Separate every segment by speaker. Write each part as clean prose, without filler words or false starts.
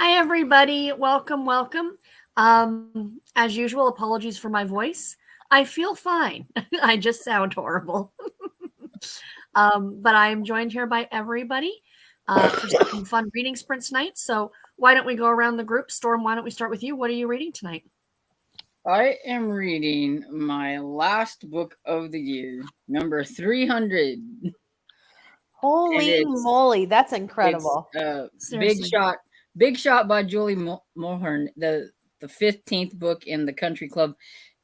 Speaker 1: Hi, everybody. Welcome, welcome. As usual, apologies for my voice. I feel fine. I just sound horrible. But I'm joined here by everybody for some fun reading sprints tonight. So why don't we go around the group? Storm, why don't we start with you? What are you reading tonight?
Speaker 2: I am reading my last book of the year, number 300.
Speaker 3: Holy moly, that's incredible.
Speaker 2: It's Big Shot by Julie Mulhern, the 15th book in the Country Club.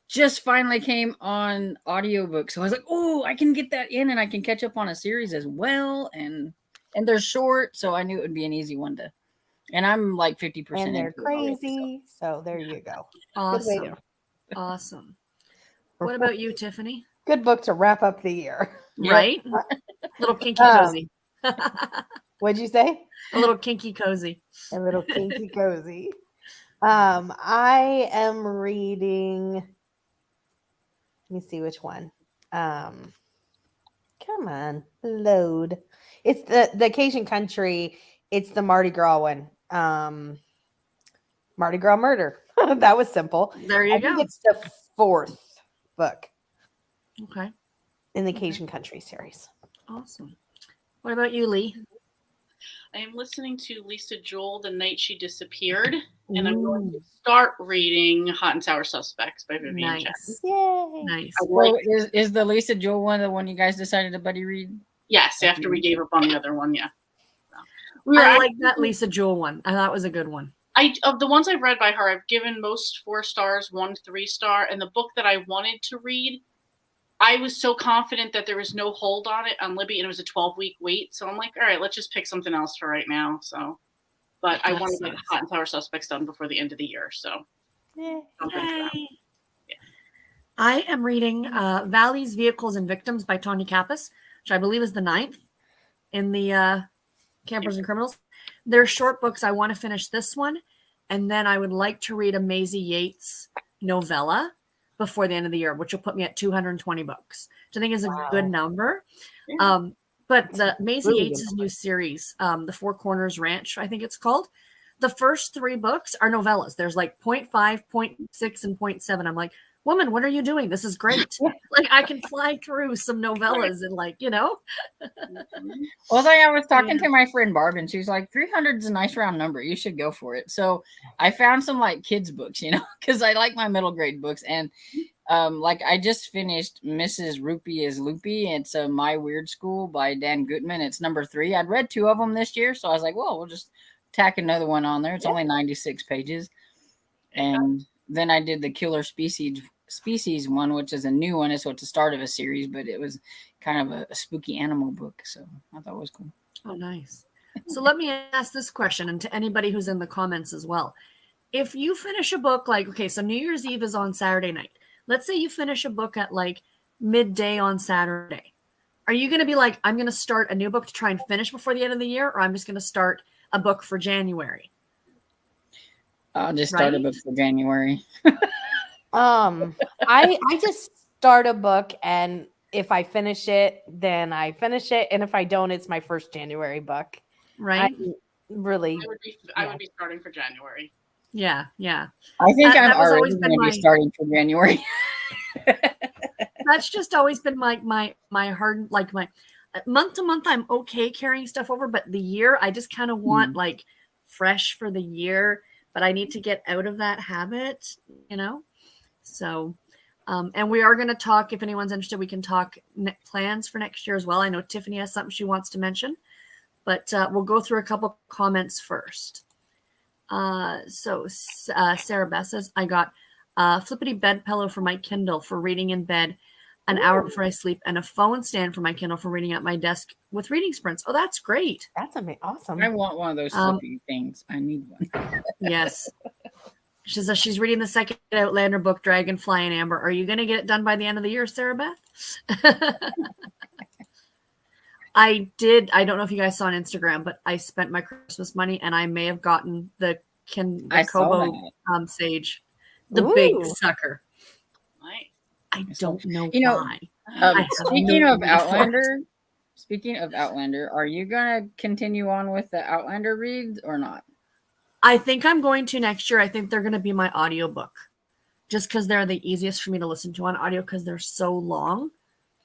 Speaker 2: Just finally came on audiobook. So I was like, oh, I can get that in and I can catch up on a series as well. And they're short, so I knew it would be an easy one to. And I'm like 50%.
Speaker 3: And they're crazy. So there you go.
Speaker 1: Awesome. Awesome. What about you, Tiffany?
Speaker 3: Good book to wrap up the year.
Speaker 1: Right? Little kinky cozy.
Speaker 3: What'd you say?
Speaker 1: A little kinky cozy.
Speaker 3: A little kinky cozy. I am reading. Let me see which one. Come on, load. It's the Cajun Country. It's the Mardi Gras one. Mardi Gras Murder. That was simple.
Speaker 1: There you go.
Speaker 3: It's the 4th book.
Speaker 1: Okay.
Speaker 3: In the Cajun Country series.
Speaker 1: Awesome. What about you, Lee?
Speaker 4: I am listening to Lisa Joel, The Night She Disappeared, and I'm going to start reading Hot and Sour Suspects by Vivian Chen.
Speaker 3: Yay!
Speaker 1: Nice.
Speaker 2: Is the Lisa Joel one the one you guys decided to buddy read?
Speaker 4: Yes, after we gave up on the other one, yeah.
Speaker 1: I like that Lisa Joel one. I thought it was a good one.
Speaker 4: Of the ones I've read by her, I've given most 4 stars, 1 3-star, and the book that I wanted to read, I was so confident that there was no hold on it on Libby, and it was a 12-week wait. So I'm like, all right, let's just pick something else for right now. So, but I want to get Hot and Sour Suspects done before the end of the year. So,
Speaker 1: yeah. I am reading Valleys, Vehicles, and Victims by Tanya Kappas, which I believe is the 9th in the Campers and Criminals. They're short books. I want to finish this one, and then I would like to read a Maisie Yates novella before the end of the year, which will put me at 220 books, which I think is a good number. Yeah. But the Maisie Yates' new series, The Four Corners Ranch, I think it's called, the first 3 books are novellas. There's like 0.5, 0.6, and 0.7. I'm like, woman, what are you doing? This is great. Like, I can fly through some novellas and
Speaker 2: Well, I was talking to my friend Barb, and she's like, 300 is a nice round number. You should go for it. So I found some like kids books, because I like my middle grade books. And like I just finished Mrs. Rupee is Loopy. It's My Weird School by Dan Gutman. It's number 3. I'd read 2 of them this year. So I was like, well, we'll just tack another one on there. It's only 96 pages. And then I did the Killer Species one, which is a new one. So it's the start of a series, but it was kind of a spooky animal book. So I thought it was cool.
Speaker 1: Oh, nice. So let me ask this question, and to anybody who's in the comments as well. If you finish a book so New Year's Eve is on Saturday night. Let's say you finish a book at like midday on Saturday. Are you going to be like, I'm going to start a new book to try and finish before the end of the year, or I'm just going to start a book for January?
Speaker 2: I'll just start a book for January.
Speaker 3: I just start a book, and if I finish it, then I finish it, and if I don't, it's my first January book.
Speaker 1: Right?
Speaker 4: I would be starting for January.
Speaker 1: Yeah.
Speaker 2: I think I'm already going to be starting for January.
Speaker 1: That's just always been my hard, like my month to month. I'm okay carrying stuff over, but the year I just kind of want like fresh for the year. But I need to get out of that habit, So, and we are going to talk. If anyone's interested, we can talk plans for next year as well. I know Tiffany has something she wants to mention, but we'll go through a couple comments first. Sarah Beth says, I got a flippity bed pillow for my Kindle for reading in bed an hour before I sleep, and a phone stand for my Kindle for reading at my desk with reading sprints. Oh, that's great.
Speaker 3: That's awesome.
Speaker 2: I want one of those flippy things. I need one.
Speaker 1: Yes. She says she's reading the second Outlander book, Dragonfly and Amber. Are you going to get it done by the end of the year, Sarah Beth? I did. I don't know if you guys saw on Instagram, but I spent my Christmas money, and I may have gotten the Kobo Sage, the big sucker.
Speaker 4: Right.
Speaker 1: I don't know why.
Speaker 2: Speaking of Outlander, are you gonna continue on with the Outlander reads or not?
Speaker 1: I think I'm going to next year. I think they're going to be my audiobook just because they're the easiest for me to listen to on audio because they're so long.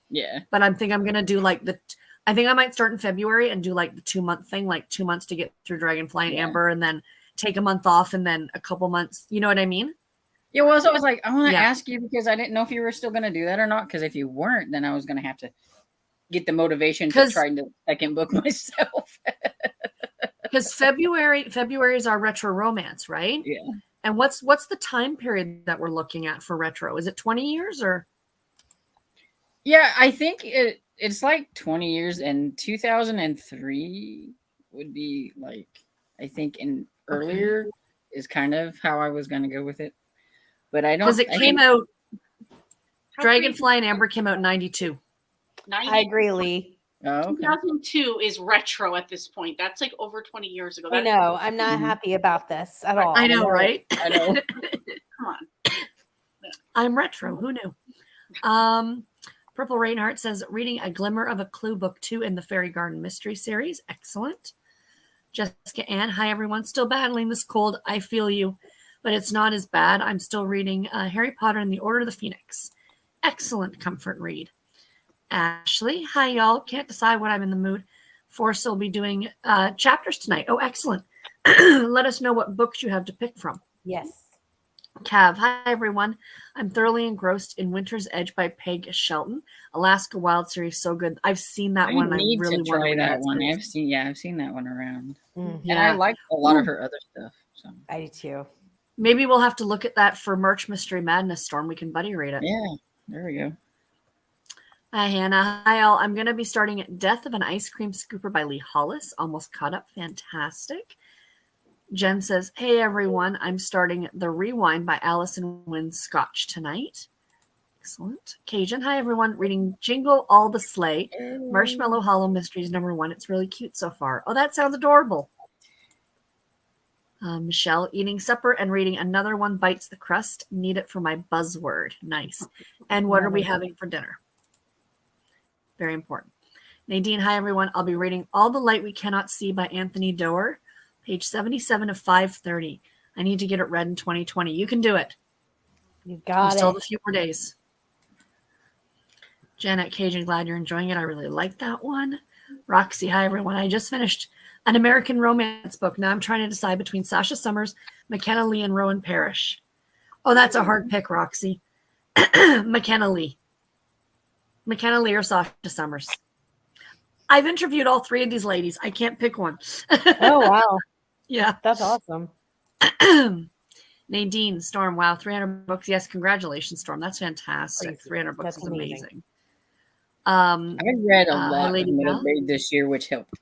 Speaker 2: Yeah.
Speaker 1: But I think I'm going to do like I think I might start in February and do like the 2-month thing, like 2 months to get through Dragonfly and
Speaker 2: Yeah.
Speaker 1: Amber and then take a month off and then a couple months. You know what I mean?
Speaker 2: Yeah, well, so I was like, I want to
Speaker 1: Yeah.
Speaker 2: ask you because I didn't know if you were still going to do that or not. Because if you weren't, then I was going to have to get the motivation to
Speaker 1: 'Cause-
Speaker 2: try the second book myself.
Speaker 1: Because February is our retro romance, right?
Speaker 2: Yeah.
Speaker 1: And what's the time period that we're looking at for retro? Is it 20 years or?
Speaker 2: Yeah, I think it's like 20 years, and 2003 would be like, I think in earlier is kind of how I was going to go with it. But I don't.
Speaker 1: Because it
Speaker 2: I
Speaker 1: came
Speaker 2: think-
Speaker 1: out,
Speaker 4: How
Speaker 1: Dragonfly and Amber came out in 92.
Speaker 3: I agree, Lee.
Speaker 2: Oh, okay.
Speaker 4: 2002 is retro at this point. That's like over 20 years ago.
Speaker 3: I
Speaker 4: That-
Speaker 3: know. I'm not
Speaker 2: Mhm.
Speaker 3: happy about this at all.
Speaker 1: I know, right?
Speaker 2: I know.
Speaker 4: Come on.
Speaker 1: I'm retro. Who knew? Purple Reinhardt says, reading A Glimmer of a Clue, Book 2 in the Fairy Garden Mystery Series. Excellent. Jessica Ann, hi everyone. Still battling this cold. I feel you, but it's not as bad. I'm still reading Harry Potter and the Order of the Phoenix. Excellent comfort read. Ashley, hi y'all. Can't decide what I'm in the mood for, so we'll be doing chapters tonight. Oh, excellent. Let us know what books you have to pick from.
Speaker 3: Yes.
Speaker 1: Cav, hi everyone. I'm thoroughly engrossed in Winter's Edge by Peg Shelton. Alaska Wild series, so good. I've seen that one. I
Speaker 2: need
Speaker 1: really
Speaker 2: to
Speaker 1: want
Speaker 2: try
Speaker 1: to read
Speaker 2: that one.
Speaker 1: series.
Speaker 2: I've seen that one around,
Speaker 3: Mhm.
Speaker 2: and I
Speaker 1: Yeah.
Speaker 2: like a lot of her other stuff. So
Speaker 3: I do too.
Speaker 1: Maybe we'll have to look at that for March Mystery Madness Storm. We can buddy read it.
Speaker 2: yeah, there we go.
Speaker 1: Hi Hannah. Hi all. I'm going to be starting Death of an Ice Cream Scooper by Lee Hollis. Almost caught up. Fantastic. Jen says, hey everyone, I'm starting The Rewind by Allison Wynne Scotch tonight. Excellent. Cajun, hi everyone, reading Jingle All the Sleigh, Marshmallow Hollow Mysteries #1. It's really cute so far. Oh, that sounds adorable. Michelle, eating supper and reading Another One Bites the Crust. Need it for my buzzword. Nice. And what are we having for dinner? Very important. Nadine, hi everyone. I'll be reading All the Light We Cannot See by Anthony Doerr. Page 77 of 530. I need to get it read in 2020. You can do it.
Speaker 3: You
Speaker 1: You
Speaker 3: got
Speaker 1: still have
Speaker 3: it.
Speaker 1: a few more days. Janet Cajun, glad you're enjoying it. I really like that one. Roxy, hi everyone. I just finished an American romance book. Now I'm trying to decide between Sasha Summers, McKenna Lee, and Rowan Parrish. Oh, that's a hard pick, Roxy. McKenna Lee. McKenna Lee or Sasha Summers. I've interviewed all three of these ladies. I can't pick one.
Speaker 3: Oh, wow.
Speaker 1: Yeah.
Speaker 3: That's awesome.
Speaker 1: Nadine, Storm, wow, 300 books. Yes, congratulations, Storm. That's fantastic.
Speaker 3: Crazy.
Speaker 1: 300 books
Speaker 3: That's
Speaker 1: is
Speaker 3: amazing.
Speaker 1: amazing.
Speaker 2: I've read a
Speaker 1: Hi,
Speaker 2: lot of
Speaker 1: Lady
Speaker 2: middle
Speaker 1: Val.
Speaker 2: grade this year, which helped.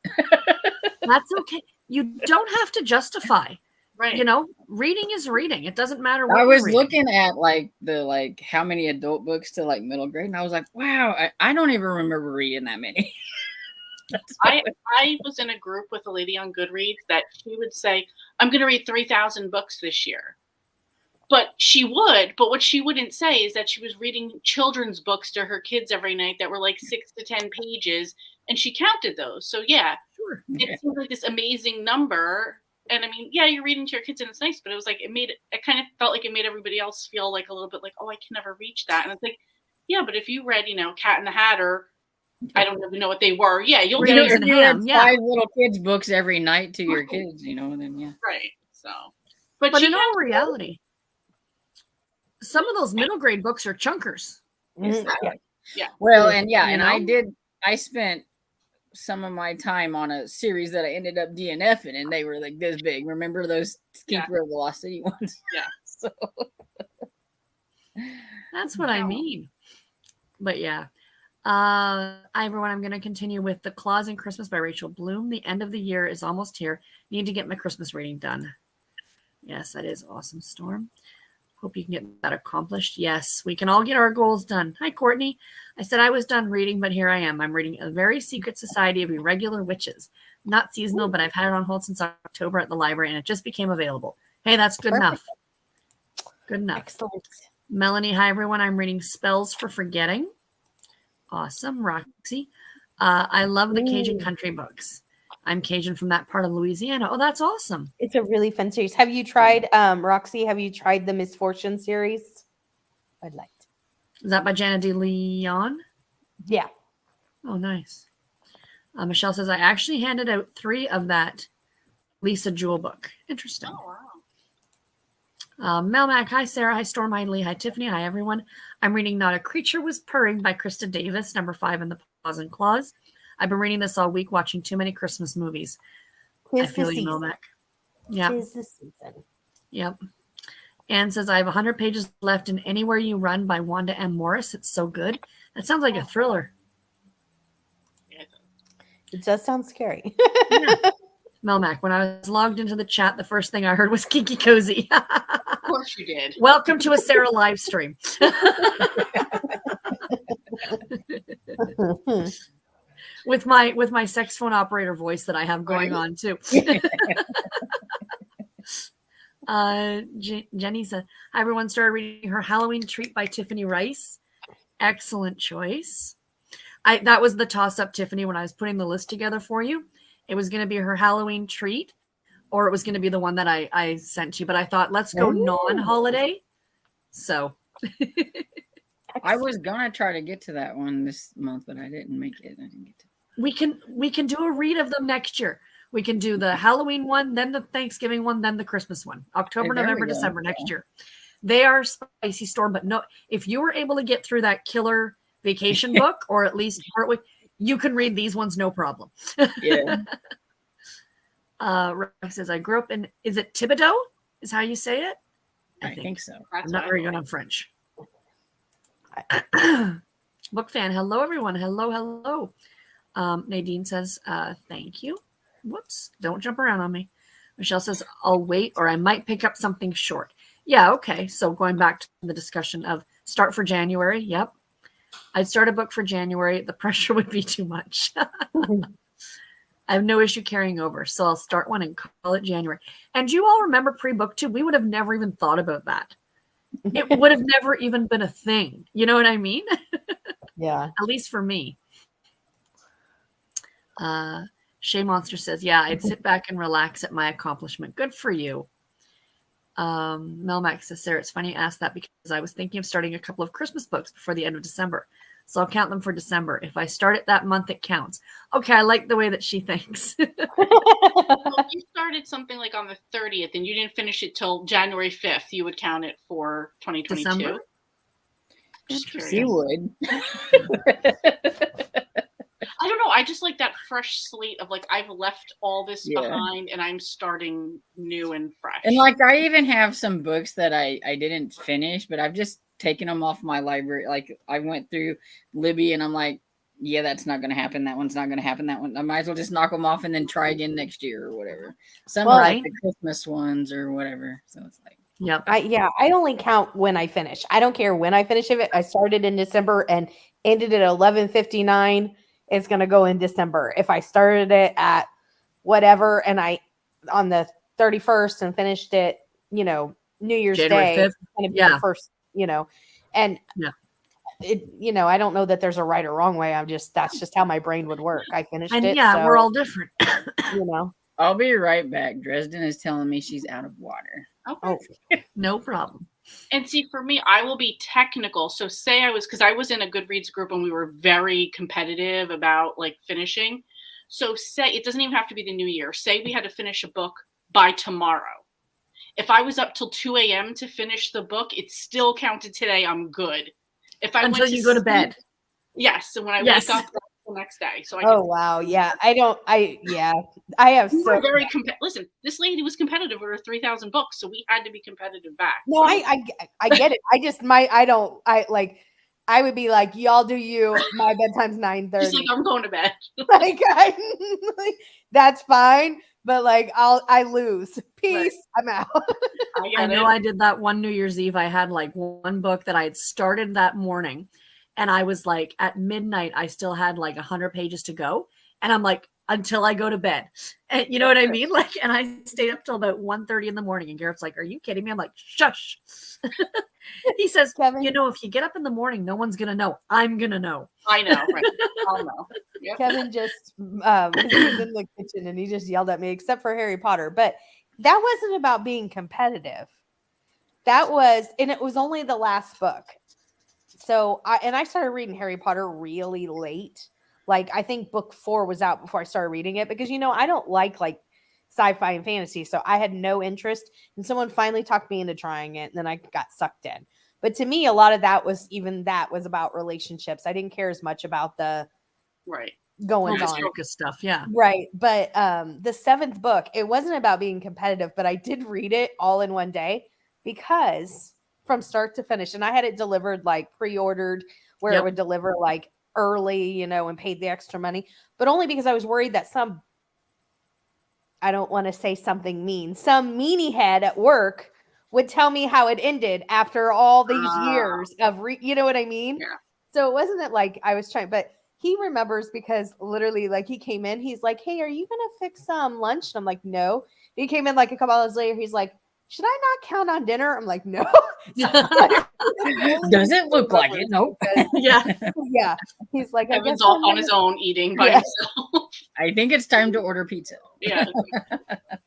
Speaker 1: That's okay. You don't have to justify.
Speaker 4: Right.
Speaker 1: You know, reading is reading. It doesn't matter what
Speaker 2: I
Speaker 1: you're
Speaker 2: was
Speaker 1: reading.
Speaker 2: looking at like how many adult books to like middle grade, and I was like, wow, I don't even remember reading that many.
Speaker 4: I was in a group with a lady on Goodreads that she would say, I'm going to read 3,000 books this year. But she would, but what she wouldn't say is that she was reading children's books to her kids every night that were like 6 to 10 pages, and she counted those. So yeah,
Speaker 1: Sure.
Speaker 4: it seems like this amazing number. And I mean, yeah, you're reading to your kids and it's nice, but it was like, it kind of felt like it made everybody else feel like a little bit like, oh, I can never reach that. And it's like, yeah, but if you read, Cat in the Hat, or I don't even know what they were. Yeah, you'll
Speaker 1: Read
Speaker 4: get
Speaker 1: those
Speaker 4: it.
Speaker 1: in
Speaker 2: If you read
Speaker 1: ham, yeah.
Speaker 2: 5 little kids' books every night to your kids, then yeah.
Speaker 4: Right. So, but
Speaker 1: But
Speaker 4: she
Speaker 1: in all
Speaker 4: had-
Speaker 1: reality, some of those middle grade books are chunkers.
Speaker 3: Mhm. Yeah.
Speaker 2: Well, and yeah,
Speaker 1: You
Speaker 2: and
Speaker 1: know?
Speaker 2: I spent some of my time on a series that I ended up DNFing, and they were like this big. Remember those
Speaker 4: Yeah.
Speaker 2: Keeper of the Lost City ones?
Speaker 4: Yeah.
Speaker 2: So
Speaker 1: That's what I mean. But yeah. Hi everyone. I'm going to continue with The Claus in Christmas by Rachel Bloom. The end of the year is almost here. Need to get my Christmas reading done. Yes, that is awesome, Storm. Hope you can get that accomplished. Yes, we can all get our goals done. Hi, Courtney. I said I was done reading, but here I am. I'm reading A Very Secret Society of Irregular Witches. Not seasonal, but I've had it on hold since October at the library, and it just became available. Hey, that's good enough. Good enough.
Speaker 3: Excellent.
Speaker 1: Melanie, hi everyone. I'm reading Spells for Forgetting. Awesome, Roxy. I love the Cajun
Speaker 3: Ooh.
Speaker 1: Country books. I'm Cajun from that part of Louisiana. Oh, that's awesome.
Speaker 3: It's a really fun series. Have you tried, Roxy? Have you tried the Misfortune series? I'd like to.
Speaker 1: Is that by Jana De Leon?
Speaker 3: Yeah.
Speaker 1: Oh, nice. Michelle says, I actually handed out 3 of that Lisa Jewell book. Interesting.
Speaker 4: Oh, wow.
Speaker 1: Melmac, hi Sarah, hi Storm, hi Lee, hi Tiffany, hi everyone. I'm reading Not a Creature Was Purring by Krista Davis, number 5 in the Paws and Claws. I've been reading this all week, watching too many Christmas movies. I
Speaker 3: Tis the
Speaker 1: feel you,
Speaker 3: season.
Speaker 1: Melmac. Yeah.
Speaker 3: Tis the season.
Speaker 1: Yep. Anne says, I have 100 pages left in Anywhere You Run by Wanda M. Morris. It's so good. That sounds like a thriller.
Speaker 4: Yeah,
Speaker 3: It does sound scary.
Speaker 1: Yeah. Melmac, when I was logged into the chat, the first thing I heard was Kinky Cozy.
Speaker 4: of course you did.
Speaker 1: Welcome to a Sarah live stream. with my sex phone operator voice that I have going on too. Jenny said, hi, everyone started reading her Halloween Treat by Tiffany Rice. Excellent choice. That was the toss-up, Tiffany, when I was putting the list together for you. It was going to be her Halloween Treat, or it was going to be the one that I sent you. But I thought, let's go non-holiday. So
Speaker 2: I was gonna try to get to that one this month, but I didn't make it. I didn't get to.
Speaker 1: we can do a read of them next year. We can do the Halloween one, then the Thanksgiving one, then the Christmas one. October,
Speaker 2: Hey, there we
Speaker 1: November,
Speaker 2: go.
Speaker 1: December next year. They are spicy, Storm, but no, if you were able to get through that killer vacation book, or at least partway, you can read these ones no problem.
Speaker 2: Yeah.
Speaker 1: Rex says, I grew up in, is it Thibodeau? Is how you say it?
Speaker 2: I think so.
Speaker 1: I'm
Speaker 4: That's
Speaker 1: not
Speaker 4: what
Speaker 1: very
Speaker 4: I
Speaker 1: good
Speaker 4: thought.
Speaker 1: on French. Book fan, hello everyone. Hello. Nadine says, thank you. Whoops, don't jump around on me. Michelle says, I'll wait, or I might pick up something short. Yeah, okay. So going back to the discussion of start for January. Yep. I'd start a book for January. The pressure would be too much. I have no issue carrying over. So I'll start one and call it January. And you all remember pre-book 2? We would have never even thought about that. It would have never even been a thing. You know what I mean?
Speaker 3: Yeah.
Speaker 1: At least for me. Shay Monster says, yeah, I'd sit back and relax at my accomplishment. Good for you. Melmac says, Sarah, it's funny you asked that because I was thinking of starting a couple of Christmas books before the end of December. So I'll count them for December. If I start it that month, it counts. Okay, I like the way that she thinks.
Speaker 4: Well, if you started something like on the 30th and you didn't finish it till January 5th, you would count it for 2022.
Speaker 1: December?
Speaker 4: Just
Speaker 1: Interesting.
Speaker 2: You
Speaker 4: curious.
Speaker 2: would.
Speaker 4: I don't know. I just like that fresh slate of like I've left all this
Speaker 2: Yeah.
Speaker 4: behind and I'm starting new and fresh.
Speaker 2: And like I even have some books that I didn't finish, but I've just taken them off my library. Like I went through Libby and I'm like, yeah, that's not going to happen. That one's not going to happen. That one, I might as well just knock them off and then try again next year or whatever. Some are
Speaker 1: Right.
Speaker 2: like the Christmas ones or whatever. So it's like,
Speaker 1: Yep.
Speaker 3: I only count when I finish. I don't care when I finish it. I started in December and ended at 11:59. It's going to go in December. If I started it at whatever and I on the 31st and finished it, New Year's
Speaker 1: January
Speaker 3: Day,
Speaker 1: 5th.
Speaker 3: it's going to be
Speaker 1: Yeah.
Speaker 3: the first, and
Speaker 1: Yeah.
Speaker 3: it, I don't know that there's a right or wrong way. That's just how my brain would work. I finished
Speaker 1: And
Speaker 3: it.
Speaker 1: yeah,
Speaker 3: so,
Speaker 1: we're all different.
Speaker 2: I'll be right back. Dresden is telling me she's out of water.
Speaker 4: Okay.
Speaker 3: Oh,
Speaker 1: No problem.
Speaker 4: And see, for me, I will be technical. So say because I was in a Goodreads group and we were very competitive about like finishing. So say it doesn't even have to be the new year. Say we had to finish a book by tomorrow. If I was up till 2 a.m. to finish the book, it still counted today. I'm good. If I
Speaker 1: Until
Speaker 4: went
Speaker 1: you go to
Speaker 4: sleep-
Speaker 1: bed.
Speaker 4: Yes. And when I
Speaker 1: Yes.
Speaker 4: wake up that's the next day. So I
Speaker 3: oh wow. Yeah. I have
Speaker 4: we
Speaker 3: so
Speaker 4: were very listen, this lady was competitive with her 3,000 books, so we had to be competitive back.
Speaker 3: No, I get it. I would be like, y'all do you. My bedtime's 9:30.
Speaker 4: She's like, I'm going to bed.
Speaker 3: That's fine. But I lose. Peace. I'm out.
Speaker 1: I know I did that one New Year's Eve. I had like one book that I had started that morning. And I was like, at midnight, I still had like 100 pages to go. And I'm like, until I go to bed. And you know what I mean? Like, and I stayed up till about 1:30 in the morning. And Garrett's like, "Are you kidding me?" I'm like, "Shush." He says,
Speaker 3: Kevin,
Speaker 1: "You know, if you get up in the morning, no one's gonna know. I'm gonna know."
Speaker 4: I know, right? I'll know. Yep.
Speaker 3: Kevin just he was in the kitchen and he just yelled at me, except for Harry Potter. But that wasn't about being competitive. That was, and it was only the last book. So I started reading Harry Potter really late. Like I think book 4 was out before I started reading it because I don't like sci-fi and fantasy. So I had no interest. And someone finally talked me into trying it, and then I got sucked in. But to me, a lot of that was about relationships. I didn't care as much about the
Speaker 4: Right.
Speaker 3: goings on.
Speaker 1: Focus stuff, yeah.
Speaker 3: Right. But the 7th book, it wasn't about being competitive, but I did read it all in one day because from start to finish, and I had it delivered pre-ordered where it would deliver early, and paid the extra money, but only because I was worried that I don't want to say something mean, some meanie head at work would tell me how it ended after all these years of, you know what I mean?
Speaker 4: Yeah.
Speaker 3: So it wasn't that I was trying, but he remembers because literally he came in, he's like, "Hey, are you going to fix some lunch?" And I'm like, "No." He came in a couple hours later. He's like, "Should I not count on dinner?" I'm like, "No."
Speaker 2: Does it look like it? Nope.
Speaker 1: Yeah.
Speaker 3: Yeah. He's like,
Speaker 4: Kevin's all on his own eating by himself.
Speaker 2: I think it's time to order pizza.
Speaker 4: Yeah.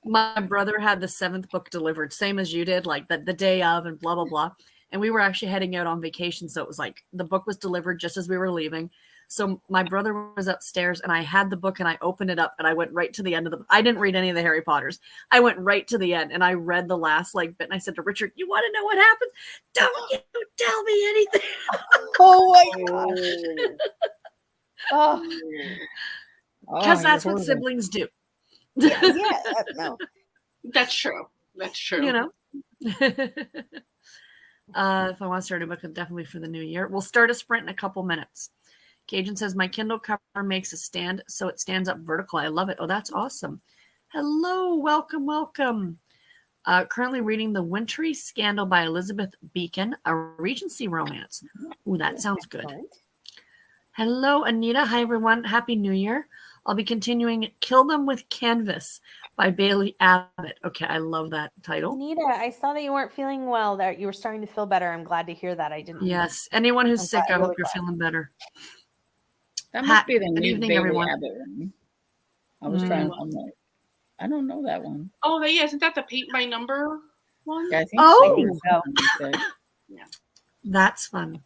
Speaker 1: My brother had the 7th book delivered, same as you did, the day of and blah, blah, blah. And we were actually heading out on vacation. So it was the book was delivered just as we were leaving. So my brother was upstairs and I had the book and I opened it up and I went right to the end of I didn't read any of the Harry Potters. I went right to the end and I read the last bit and I said to Richard, "You want to know what happens? Don't you tell me anything."
Speaker 3: Oh my gosh. Oh.
Speaker 1: Because that's what siblings do.
Speaker 3: Yeah, no.
Speaker 4: That's true. That's true.
Speaker 1: If I want to start a book, definitely for the new year. We'll start a sprint in a couple minutes. Cajun says, "My Kindle cover makes a stand so it stands up vertical. I love it." Oh, that's awesome. Hello, welcome. Currently reading The Wintry Scandal by Elizabeth Beacon, a Regency romance. Ooh, that sounds good. Hello, Anita. Hi, everyone. Happy New Year. I'll be continuing Kill Them with Canvas by Bailey Abbott. Okay, I love that title.
Speaker 3: Anita, I saw that you weren't feeling well, that you were starting to feel better. I'm glad to hear that. I didn't.
Speaker 1: Yes, anyone who's sick, I hope you're feeling better.
Speaker 2: That must be the
Speaker 1: good
Speaker 2: new
Speaker 1: evening,
Speaker 2: Bailey
Speaker 1: everyone.
Speaker 2: Abbott one. I was trying. I'm like, I don't know that one.
Speaker 4: Oh, yeah, isn't that the paint by number one?
Speaker 2: Yeah, I think so.
Speaker 4: Yeah.
Speaker 1: That's fun.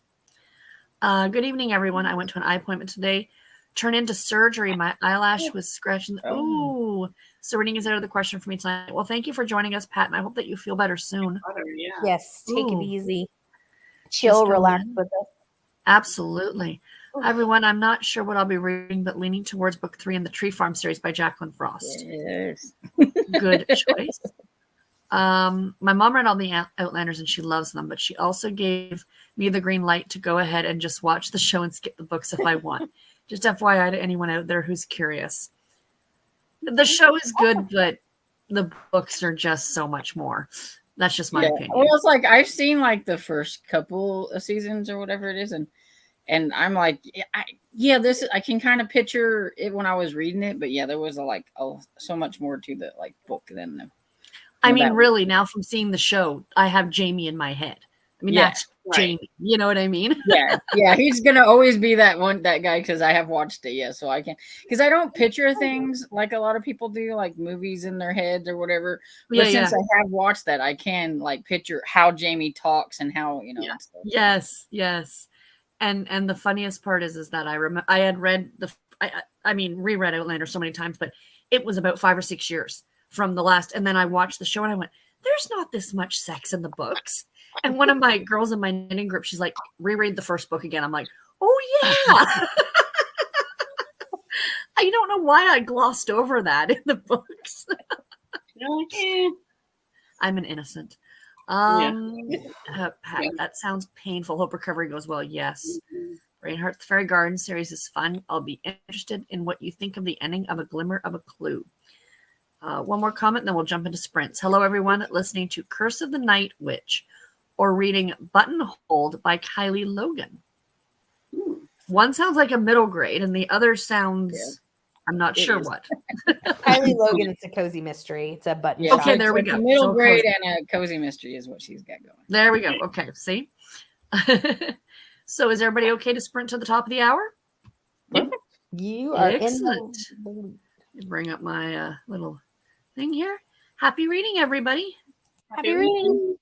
Speaker 1: Good evening, everyone. I went to an eye appointment today. Turned into surgery. My eyelash was scratching. Ooh. So reading is out of the question for me tonight. Well, thank you for joining us, Pat, and I hope that you feel better soon.
Speaker 4: Yeah.
Speaker 3: Yes, take
Speaker 1: Ooh.
Speaker 3: it easy. Chill, relax with us.
Speaker 1: Absolutely. Everyone, I'm not sure what I'll be reading, but leaning towards book 3 in the Tree Farm series by Jacqueline Frost.
Speaker 2: Yes.
Speaker 1: Good choice. My mom read all the Outlanders and she loves them, but she also gave me the green light to go ahead and just watch the show and skip the books if I want. Just FYI to anyone out there who's curious. The show is good, but the books are just so much more. That's just my opinion.
Speaker 2: Well, it's I've seen the first couple of seasons or whatever it is, and I'm like, I can kind of picture it when I was reading it, but there was so much more to the book than the.
Speaker 1: I mean, really, now from seeing the show, I have Jamie in my head. I mean, that's right. Jamie. You know what I mean?
Speaker 2: Yeah. He's gonna always be that guy because I have watched it. Yeah, so I can because I don't picture things like a lot of people do, like movies in their heads or whatever. But since I have watched that, I can picture how Jamie talks and how and stuff.
Speaker 1: Yes. And the funniest part is that I had read reread Outlander so many times, but it was about 5 or 6 years from the last, and then I watched the show and I went, "There's not this much sex in the books." And one of my girls in my knitting group, she's like, "Reread the first book again." I'm like, "Oh yeah." I don't know why I glossed over that in the books.
Speaker 4: You're like, eh.
Speaker 1: I'm an innocent. Pat, that sounds painful. Hope recovery goes well. Yes. Reinhardt, the Fairy Garden series is fun. I'll be interested in what you think of the ending of A Glimmer of a Clue. One more comment, and then we'll jump into sprints. Hello, everyone, listening to Curse of the Night Witch or reading Buttonholed by Kylie Logan. One sounds like a middle grade, and the other sounds I'm not
Speaker 2: It
Speaker 1: sure
Speaker 2: is.
Speaker 1: what.
Speaker 3: Kylie Logan, it's a cozy mystery. It's a button
Speaker 2: Yeah,
Speaker 3: shop.
Speaker 1: Okay,
Speaker 2: so
Speaker 1: there we
Speaker 2: it's
Speaker 1: go.
Speaker 2: A middle
Speaker 1: So
Speaker 2: grade
Speaker 1: cozy.
Speaker 2: and a cozy mystery is what she's got going.
Speaker 1: There we go. Okay, see? So is everybody okay to sprint to the top of the hour?
Speaker 2: Perfect.
Speaker 3: You are
Speaker 1: Excellent.
Speaker 3: in the
Speaker 1: Bring up my little thing here. Happy reading, everybody.
Speaker 3: happy reading.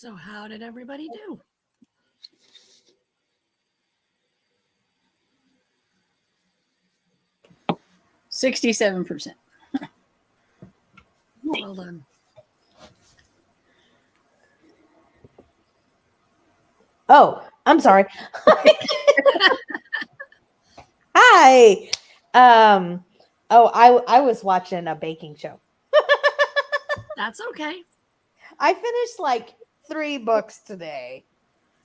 Speaker 1: So how did everybody do?
Speaker 2: 67%.
Speaker 1: Well done.
Speaker 3: Oh, I'm sorry. Hi. I was watching a baking show.
Speaker 1: That's okay.
Speaker 3: I finished like 3 books today.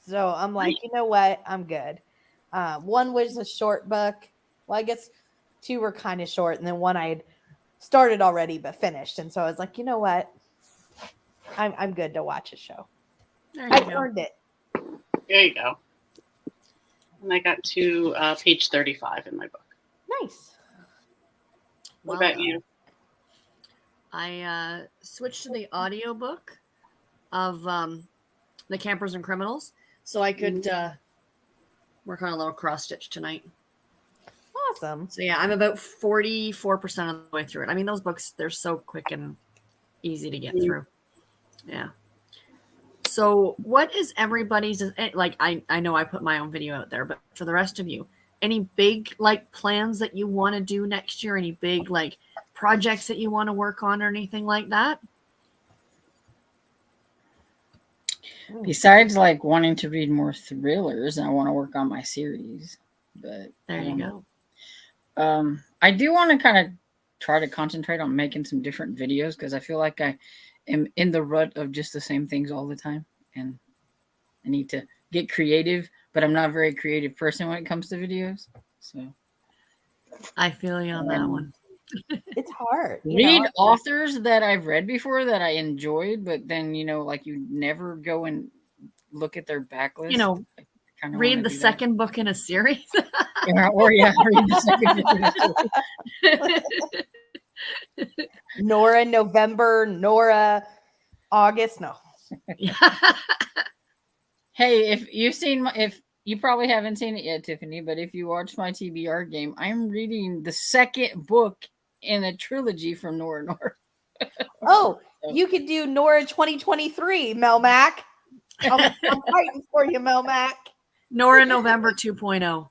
Speaker 3: So I'm like, you know what? I'm good. One was a short book. Well, I guess 2 were kind of short, and then one I had started already but finished. And so I was like, you know what? I'm good to watch a show.
Speaker 1: There you
Speaker 3: I've
Speaker 1: go.
Speaker 3: earned it.
Speaker 4: There you go. And I got to page 35 in my book.
Speaker 3: Nice.
Speaker 4: What
Speaker 1: Well
Speaker 4: about
Speaker 1: done.
Speaker 4: you?
Speaker 1: I switched to the audiobook of The Campers and Criminals so I could work on a little cross stitch tonight.
Speaker 3: Awesome.
Speaker 1: So yeah, I'm about 44% of the way through it. I mean, those books, they're so quick and easy to get through. Yeah. So what is everybody's, like, I know I put my own video out there, but for the rest of you, any big like plans that you want to do next year? Any big like projects that you want to work on or anything like that?
Speaker 2: Besides like wanting to read more thrillers, I want to work on my series. But
Speaker 1: There
Speaker 2: I
Speaker 1: you
Speaker 2: don't
Speaker 1: go.
Speaker 2: know. I do want to kind of try to concentrate on making some different videos because I feel like I am in the rut of just the same things all the time, and I need to get creative. But I'm not a very creative person when it comes to videos. So
Speaker 1: I feel you on that one.
Speaker 3: It's hard.
Speaker 2: read authors that I've read before that I enjoyed, but then like you never go and look at their backlist.
Speaker 1: You know,
Speaker 2: I kinda
Speaker 1: read
Speaker 2: wanna
Speaker 1: the
Speaker 2: do that.
Speaker 1: second book in a series.
Speaker 2: Read the second book in a series.
Speaker 3: Nora November, Nora August. No.
Speaker 1: Yeah.
Speaker 2: Hey, if you probably haven't seen it yet, Tiffany, but if you watch my TBR game, I'm reading the second book in a trilogy from Nora Nora.
Speaker 3: Oh, you could do Nora 2023, Melmac. I'm fighting for you, Melmac.
Speaker 1: Nora November 2.0.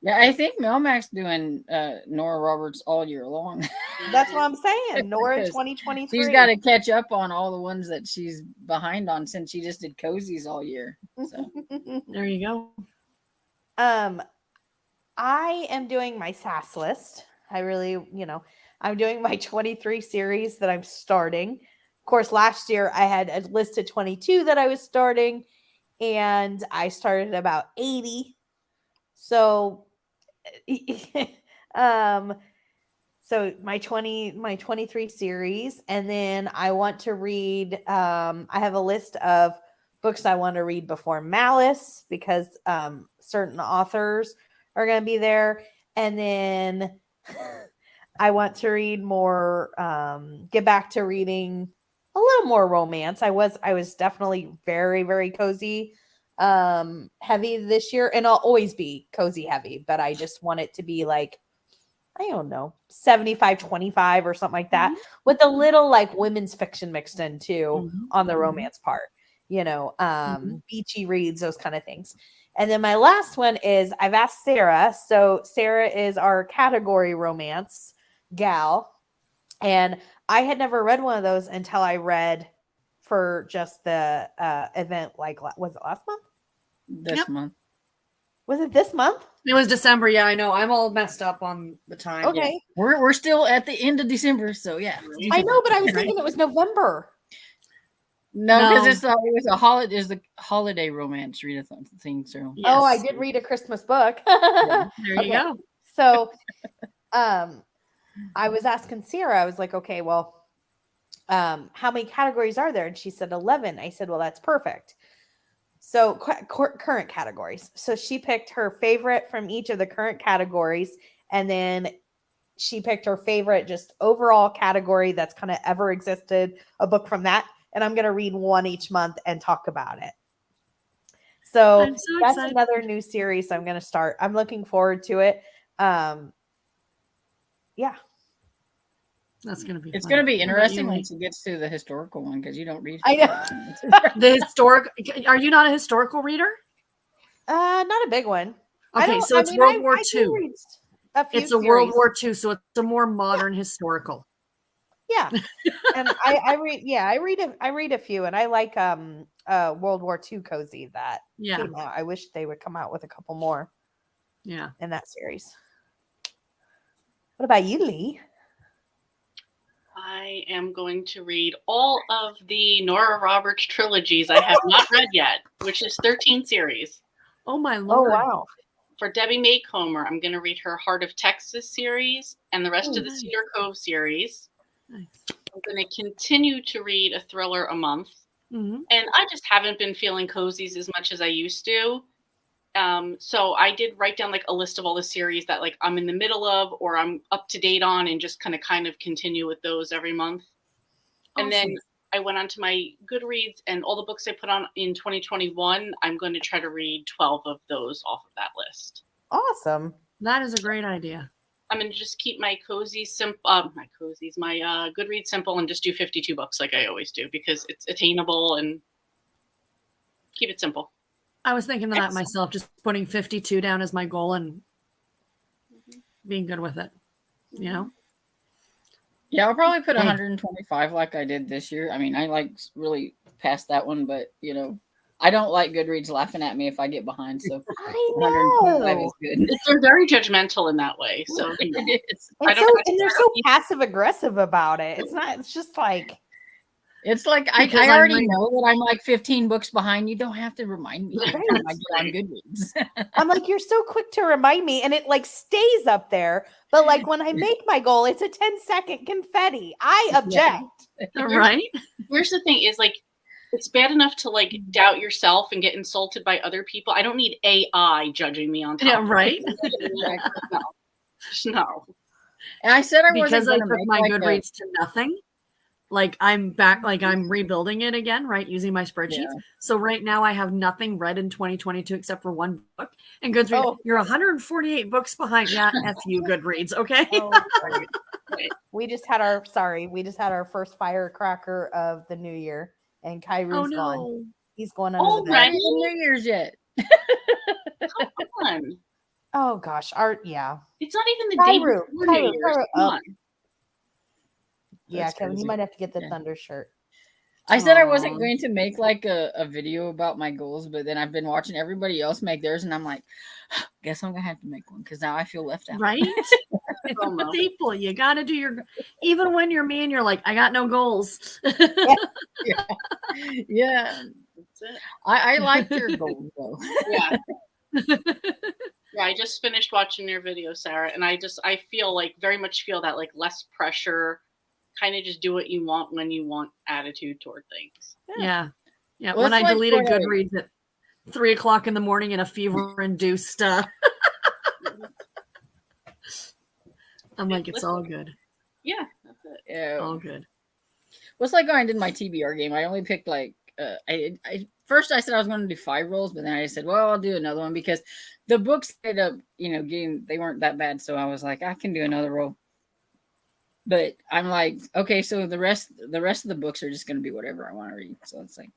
Speaker 2: Yeah, I think Melmac's doing Nora Roberts all year long.
Speaker 3: That's what I'm saying. Nora
Speaker 2: Because
Speaker 3: 2023.
Speaker 2: She's got to catch up on all the ones that she's behind on since she just did cozies all year. So.
Speaker 1: There you go.
Speaker 3: I am doing my SAS list. I really, I'm doing my 23 series that I'm starting. Of course, last year I had a list of 22 that I was starting, and I started about 80. So, so my 23 series, and then I want to read. I have a list of books I want to read before Malice because certain authors are going to be there, and then I want to read more. Get back to reading a little more romance. I was definitely very, very cozy heavy this year, and I'll always be cozy heavy, but I just want it to be like, I don't know, 75-25 or something like that, with a little like women's fiction mixed in too on the romance part, beachy reads, those kind of things. And then my last one is I've asked Sarah. So Sarah is our category romance gal, and I had never read one of those until I read for just the event. Like, was it last month?
Speaker 2: This month.
Speaker 3: Was it this month?
Speaker 1: It was December. Yeah, I know. I'm all messed up on the time.
Speaker 3: Okay.
Speaker 2: Yeah. We're still at the end of December, so yeah.
Speaker 3: I know, but I was thinking it was November.
Speaker 2: No, because it was a holiday. Is the holiday romance readathon thing? So
Speaker 1: Yes.
Speaker 3: Oh, I did read a Christmas book.
Speaker 1: There you go.
Speaker 3: So, I was asking Sarah. I was like, okay, well, how many categories are there? And she said 11. I said, well, that's perfect. So current categories. So she picked her favorite from each of the current categories, and then she picked her favorite just overall category that's kind of ever existed, a book from that. And I'm going to read one each month and talk about it. So that's
Speaker 1: excited.
Speaker 3: another new series I'm going to start. I'm looking forward to it. Yeah.
Speaker 1: That's gonna be.
Speaker 2: It's
Speaker 1: fun.
Speaker 2: going to be
Speaker 1: What about
Speaker 2: interesting
Speaker 1: you, Lee?
Speaker 2: once it gets to the historical one because you don't read.
Speaker 3: I know.
Speaker 1: The historic. Are you not a historical reader?
Speaker 3: Not a big one. I
Speaker 1: Okay,
Speaker 3: don't-
Speaker 1: so
Speaker 3: I
Speaker 1: it's
Speaker 3: mean,
Speaker 1: World
Speaker 3: I-
Speaker 1: War
Speaker 3: I do
Speaker 1: II.
Speaker 3: read a few
Speaker 1: It's a World
Speaker 3: series.
Speaker 1: War II, so it's a more modern historical.
Speaker 3: Yeah, and I read. Yeah, I read a few, and I like World War II cozy that
Speaker 1: Yeah,
Speaker 3: came out. I wish they would come out with a couple more
Speaker 1: yeah.
Speaker 3: in that series. What about you, Lee?
Speaker 4: I am going to read all of the Nora Roberts trilogies I have not read yet, which is 13 series.
Speaker 1: Oh my
Speaker 3: Oh
Speaker 1: lord!
Speaker 3: wow!
Speaker 4: For Debbie May Comer, I'm going to read her Heart of Texas series and the rest
Speaker 1: Oh,
Speaker 4: of the
Speaker 1: nice.
Speaker 4: Cedar Cove series.
Speaker 1: Nice.
Speaker 4: I'm going to continue to read a thriller a month.
Speaker 1: Hmm.
Speaker 4: And I just haven't been feeling cozies as much as I used to. So I did write down like a list of all the series that like I'm in the middle of or I'm up to date on and just kind of continue with those every month. And then
Speaker 1: Awesome.
Speaker 4: I went onto my Goodreads and all the books I put on in 2021, I'm going to try to read 12 of those off of that list.
Speaker 3: Awesome.
Speaker 1: That is a great idea.
Speaker 4: I'm going to just keep my my Goodreads simple and just do 52 books like I always do because it's attainable and keep it simple.
Speaker 1: I was thinking of that
Speaker 4: Excellent.
Speaker 1: myself, just putting 52 down as my goal and being good with it. You know?
Speaker 2: Yeah, I'll probably put
Speaker 1: Hey.
Speaker 2: 125 like I did this year. I mean, I like really passed that one, but I don't like Goodreads laughing at me if I get behind. So
Speaker 3: I
Speaker 2: 125
Speaker 3: know.
Speaker 2: is good.
Speaker 4: They're very judgmental in that way. So
Speaker 2: It is.
Speaker 4: I
Speaker 3: And,
Speaker 4: don't
Speaker 3: so,
Speaker 4: have to
Speaker 3: and they're
Speaker 4: try
Speaker 3: so
Speaker 4: to-
Speaker 3: passive aggressive about it. It's not. It's just like
Speaker 2: It's like
Speaker 1: Because
Speaker 2: I
Speaker 1: I'm
Speaker 2: already
Speaker 1: like-
Speaker 2: know that I'm like 15 books behind. You don't have to remind me every time I get on Goodreads.
Speaker 3: I'm like, you're so quick to remind me, and it like stays up there. But like when I make my goal, it's a 10-second confetti. I object.
Speaker 1: Right?
Speaker 4: Here's the thing is like it's bad enough to like doubt yourself and get insulted by other people. I don't need AI judging me on top.
Speaker 1: Yeah,
Speaker 4: of it.
Speaker 1: right?
Speaker 4: No. Just no.
Speaker 2: And I said I
Speaker 1: Because
Speaker 2: wasn't
Speaker 1: I
Speaker 2: going to
Speaker 1: took
Speaker 2: make
Speaker 1: my
Speaker 2: like
Speaker 1: Goodreads to nothing. Like I'm back, like I'm rebuilding it again, right? Using my spreadsheets.
Speaker 2: Yeah.
Speaker 1: So right now I have nothing read in 2022 except for one book. And Goodreads,
Speaker 3: Oh.
Speaker 1: you're 148 books behind. Yeah, F you, Goodreads. Okay.
Speaker 3: Oh, sorry. We just had our first firecracker of the new year, and Kyrie's
Speaker 1: Oh
Speaker 3: gone.
Speaker 1: no.
Speaker 3: He's going under the bed.
Speaker 4: Already?
Speaker 2: Happy New Year's yet.
Speaker 4: Come on.
Speaker 3: Oh gosh, yeah.
Speaker 4: It's not even the day
Speaker 3: Cairo,
Speaker 4: before
Speaker 3: Cairo,
Speaker 4: New Year's.
Speaker 3: Cairo,
Speaker 4: Come
Speaker 3: oh.
Speaker 4: on.
Speaker 3: Yeah,
Speaker 2: That's
Speaker 3: Kevin, you
Speaker 2: crazy.
Speaker 3: might have to get the
Speaker 2: Yeah.
Speaker 3: Thunder shirt.
Speaker 2: I said I wasn't
Speaker 1: Aw.
Speaker 2: going to make like a video about my goals, but then I've been watching everybody else make theirs, and I'm like, guess I'm gonna have to make one because now I feel left out.
Speaker 1: Right? It's a
Speaker 4: FOMO.
Speaker 1: staple. You got to do your, even when you're me and you're like, I got no goals.
Speaker 2: Yeah,
Speaker 4: That's it.
Speaker 2: I liked your goals though.
Speaker 4: Yeah. Yeah, I just finished watching your video, Sarah, and I feel like very much feel that like less pressure, kind of just do what you want when you want attitude toward things.
Speaker 1: Yeah. Yeah.
Speaker 2: Well,
Speaker 1: When
Speaker 2: it's
Speaker 1: I
Speaker 2: like
Speaker 1: deleted
Speaker 2: for-
Speaker 1: Goodreads at 3:00 in the morning in a fever induced, I'm like, it's all good.
Speaker 4: Yeah, that's it.
Speaker 2: Yeah.
Speaker 1: All good.
Speaker 2: Well, it's like when I did my TBR game. I only picked like I first I said I was going to do 5 rolls, but then I said, well, I'll do another one because the books ended up, getting they weren't that bad. So I was like, I can do another roll. But I'm like, okay, so the rest of the books are just going to be whatever I want to read. So it's like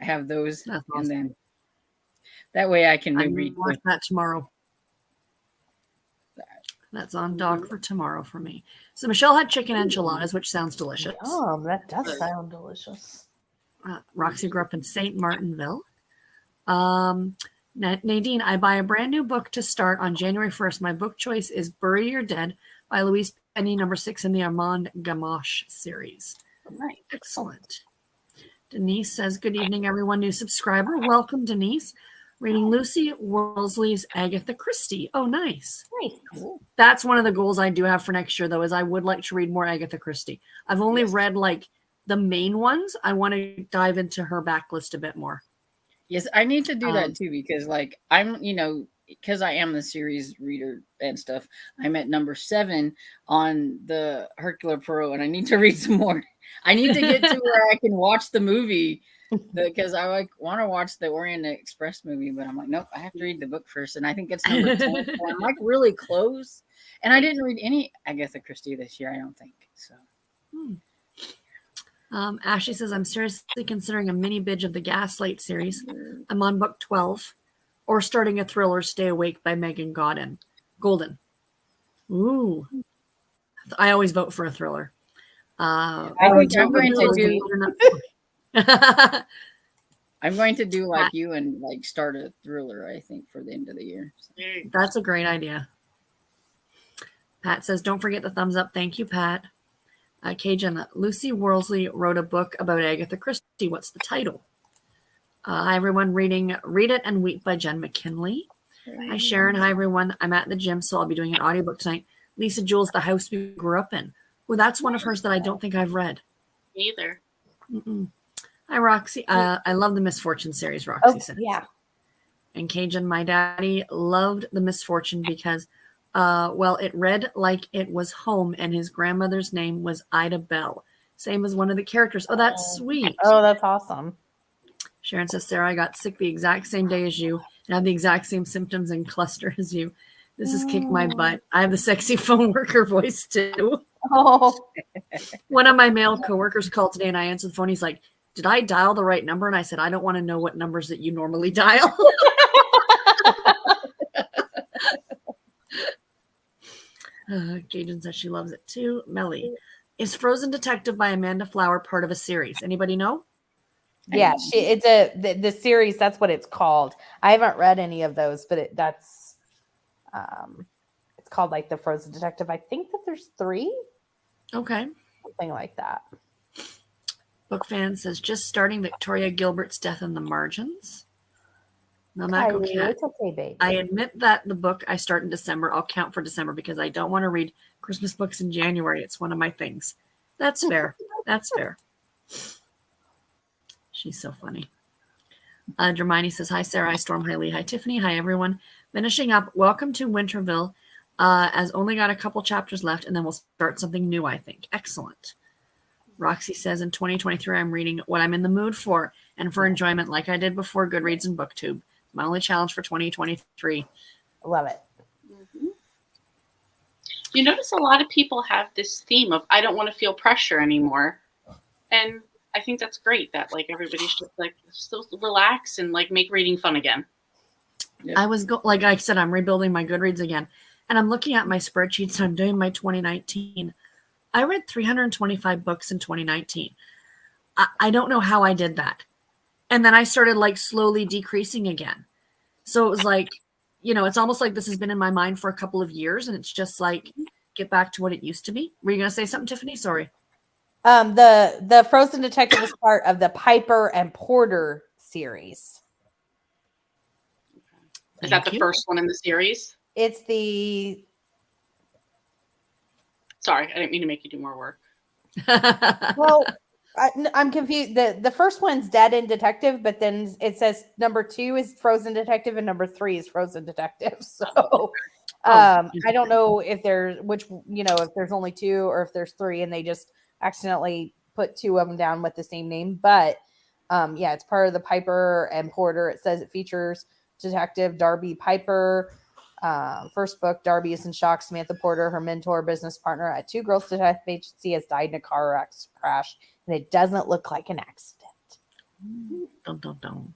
Speaker 2: I have those,
Speaker 1: That's
Speaker 2: and
Speaker 1: awesome.
Speaker 2: then that way I can
Speaker 1: I'm
Speaker 2: read.
Speaker 1: gonna watch that tomorrow. That's on dock for tomorrow for me. So Michelle had chicken enchiladas, which sounds delicious.
Speaker 3: That does sound delicious.
Speaker 1: Roxy grew up in St. Martinville. Nadine, I buy a brand new book to start on January 1st. My book choice is Bury Your Dead by Louise Penny, number 6 in the Armand Gamache series.
Speaker 4: Nice.
Speaker 1: Excellent. Denise says, good evening, everyone. New subscriber. Welcome, Denise. Reading Lucy Worsley's Agatha Christie. Oh, nice.
Speaker 3: Nice.
Speaker 1: That's one of the goals I do have for next year, though, is I would like to read more Agatha Christie. I've only read like the main ones. I want to dive into her backlist a bit more.
Speaker 2: Yes, I need to do
Speaker 1: Um,
Speaker 2: that too because like I'm, because I am the series reader and stuff. I'm at number 7 on the Hercule Poirot, and I need to read some more. I need to get to where I can watch the movie because I want to watch the Orient Express movie, but I'm like, nope, I have to read the book first, and I think it's number 10. So I'm like really close, and I didn't read any Agatha Christie this year. I don't think so.
Speaker 1: Ashley says, I'm seriously considering a mini binge of the Gaslight series. I'm on book 12. Or starting a thriller, Stay Awake by Megan Golden. Ooh. I always vote for a thriller.
Speaker 2: I think I'm going to do. I'm going to do like you and like start a thriller, I think, for the end of the year.
Speaker 1: That's a great idea. Pat says, don't forget the thumbs up. Thank you, Pat. Cajun, Lucy Worsley wrote a book about Agatha Christie. What's the title? Hi, everyone. Reading Read It and Weep by Jen McKinley. Hi, Sharon. Hi, everyone. I'm at the gym, so I'll be doing an audiobook tonight. Lisa Jules, The House We Grew Up In. Well, that's one of hers that I don't think I've read.
Speaker 4: Me either.
Speaker 1: Hi, Roxy. I love the Misfortune series, Roxy said.
Speaker 3: Yeah.
Speaker 1: And Cajun, my daddy loved the Misfortune because, well, it read like it was home, and his grandmother's name was Ida Bell. Same as one of the characters. Oh, that's sweet.
Speaker 3: Oh, that's awesome.
Speaker 1: Sharon says, Sarah, I got sick the exact same day as you and have the exact same symptoms and cluster as you. This has kicked my butt. I have the sexy phone worker voice too.
Speaker 3: Oh.
Speaker 1: One of my male coworkers called today and I answered the phone. He's like, did I dial the right number? And I said, I don't want to know what numbers that you normally dial. Cajun says she loves it too. Melly, is Frozen Detective by Amanda Flower part of a series? Anybody know?
Speaker 3: Yeah, it's the series. That's what it's called. I haven't read any of those, but it's called like the Frozen Detective. I think that there's 3.
Speaker 1: Okay.
Speaker 3: Something like that.
Speaker 1: Book fan says just starting Victoria Gilbert's Death in the Margins. Mamako Cat.
Speaker 3: It's okay, baby.
Speaker 1: I admit that the book I start in December, I'll count for December because I don't want to read Christmas books in January. It's one of my things. That's fair. That's fair. She's so funny. Hermione says, hi, Sarah. Hi, Storm. Hi, Lee. Hi, Tiffany. Hi, everyone. Finishing up. Welcome to Winterville. As only got a couple chapters left, and then we'll start something new, I think. Excellent. Roxy says, in 2023, I'm reading what I'm in the mood for and for enjoyment like I did before Goodreads and BookTube. My only challenge for 2023.
Speaker 3: Love it.
Speaker 4: Mm-hmm. You notice a lot of people have this theme of, I don't want to feel pressure anymore. And I think that's great that like everybody should like still relax and like make reading fun again.
Speaker 1: Yep. Like I said, I'm rebuilding my Goodreads again, and I'm looking at my spreadsheets. I'm doing my 2019. I read 325 books in 2019. I don't know how I did that, and then I started like slowly decreasing again. So it was like, it's almost like this has been in my mind for a couple of years, and it's just like get back to what it used to be. Were you gonna say something, Tiffany? Sorry.
Speaker 3: The Frozen Detective is part of the Piper and Porter series.
Speaker 4: Is that the first one in the series?
Speaker 3: It's the.
Speaker 4: Sorry, I didn't mean to make you do more work.
Speaker 3: Well, I'm confused. The first one's Dead End Detective, but then it says number 2 is Frozen Detective and number 3 is Frozen Detective. So I don't know if there's if there's only 2 or if there's 3 and they just accidentally put 2 of them down with the same name. But yeah, it's part of the Piper and Porter. It says it features Detective Darby Piper. First book, Darby is in shock. Samantha Porter, her mentor, business partner at Two Girls Detective Agency, has died in a car crash, and it doesn't look like an accident.
Speaker 1: Dun, dun, dun.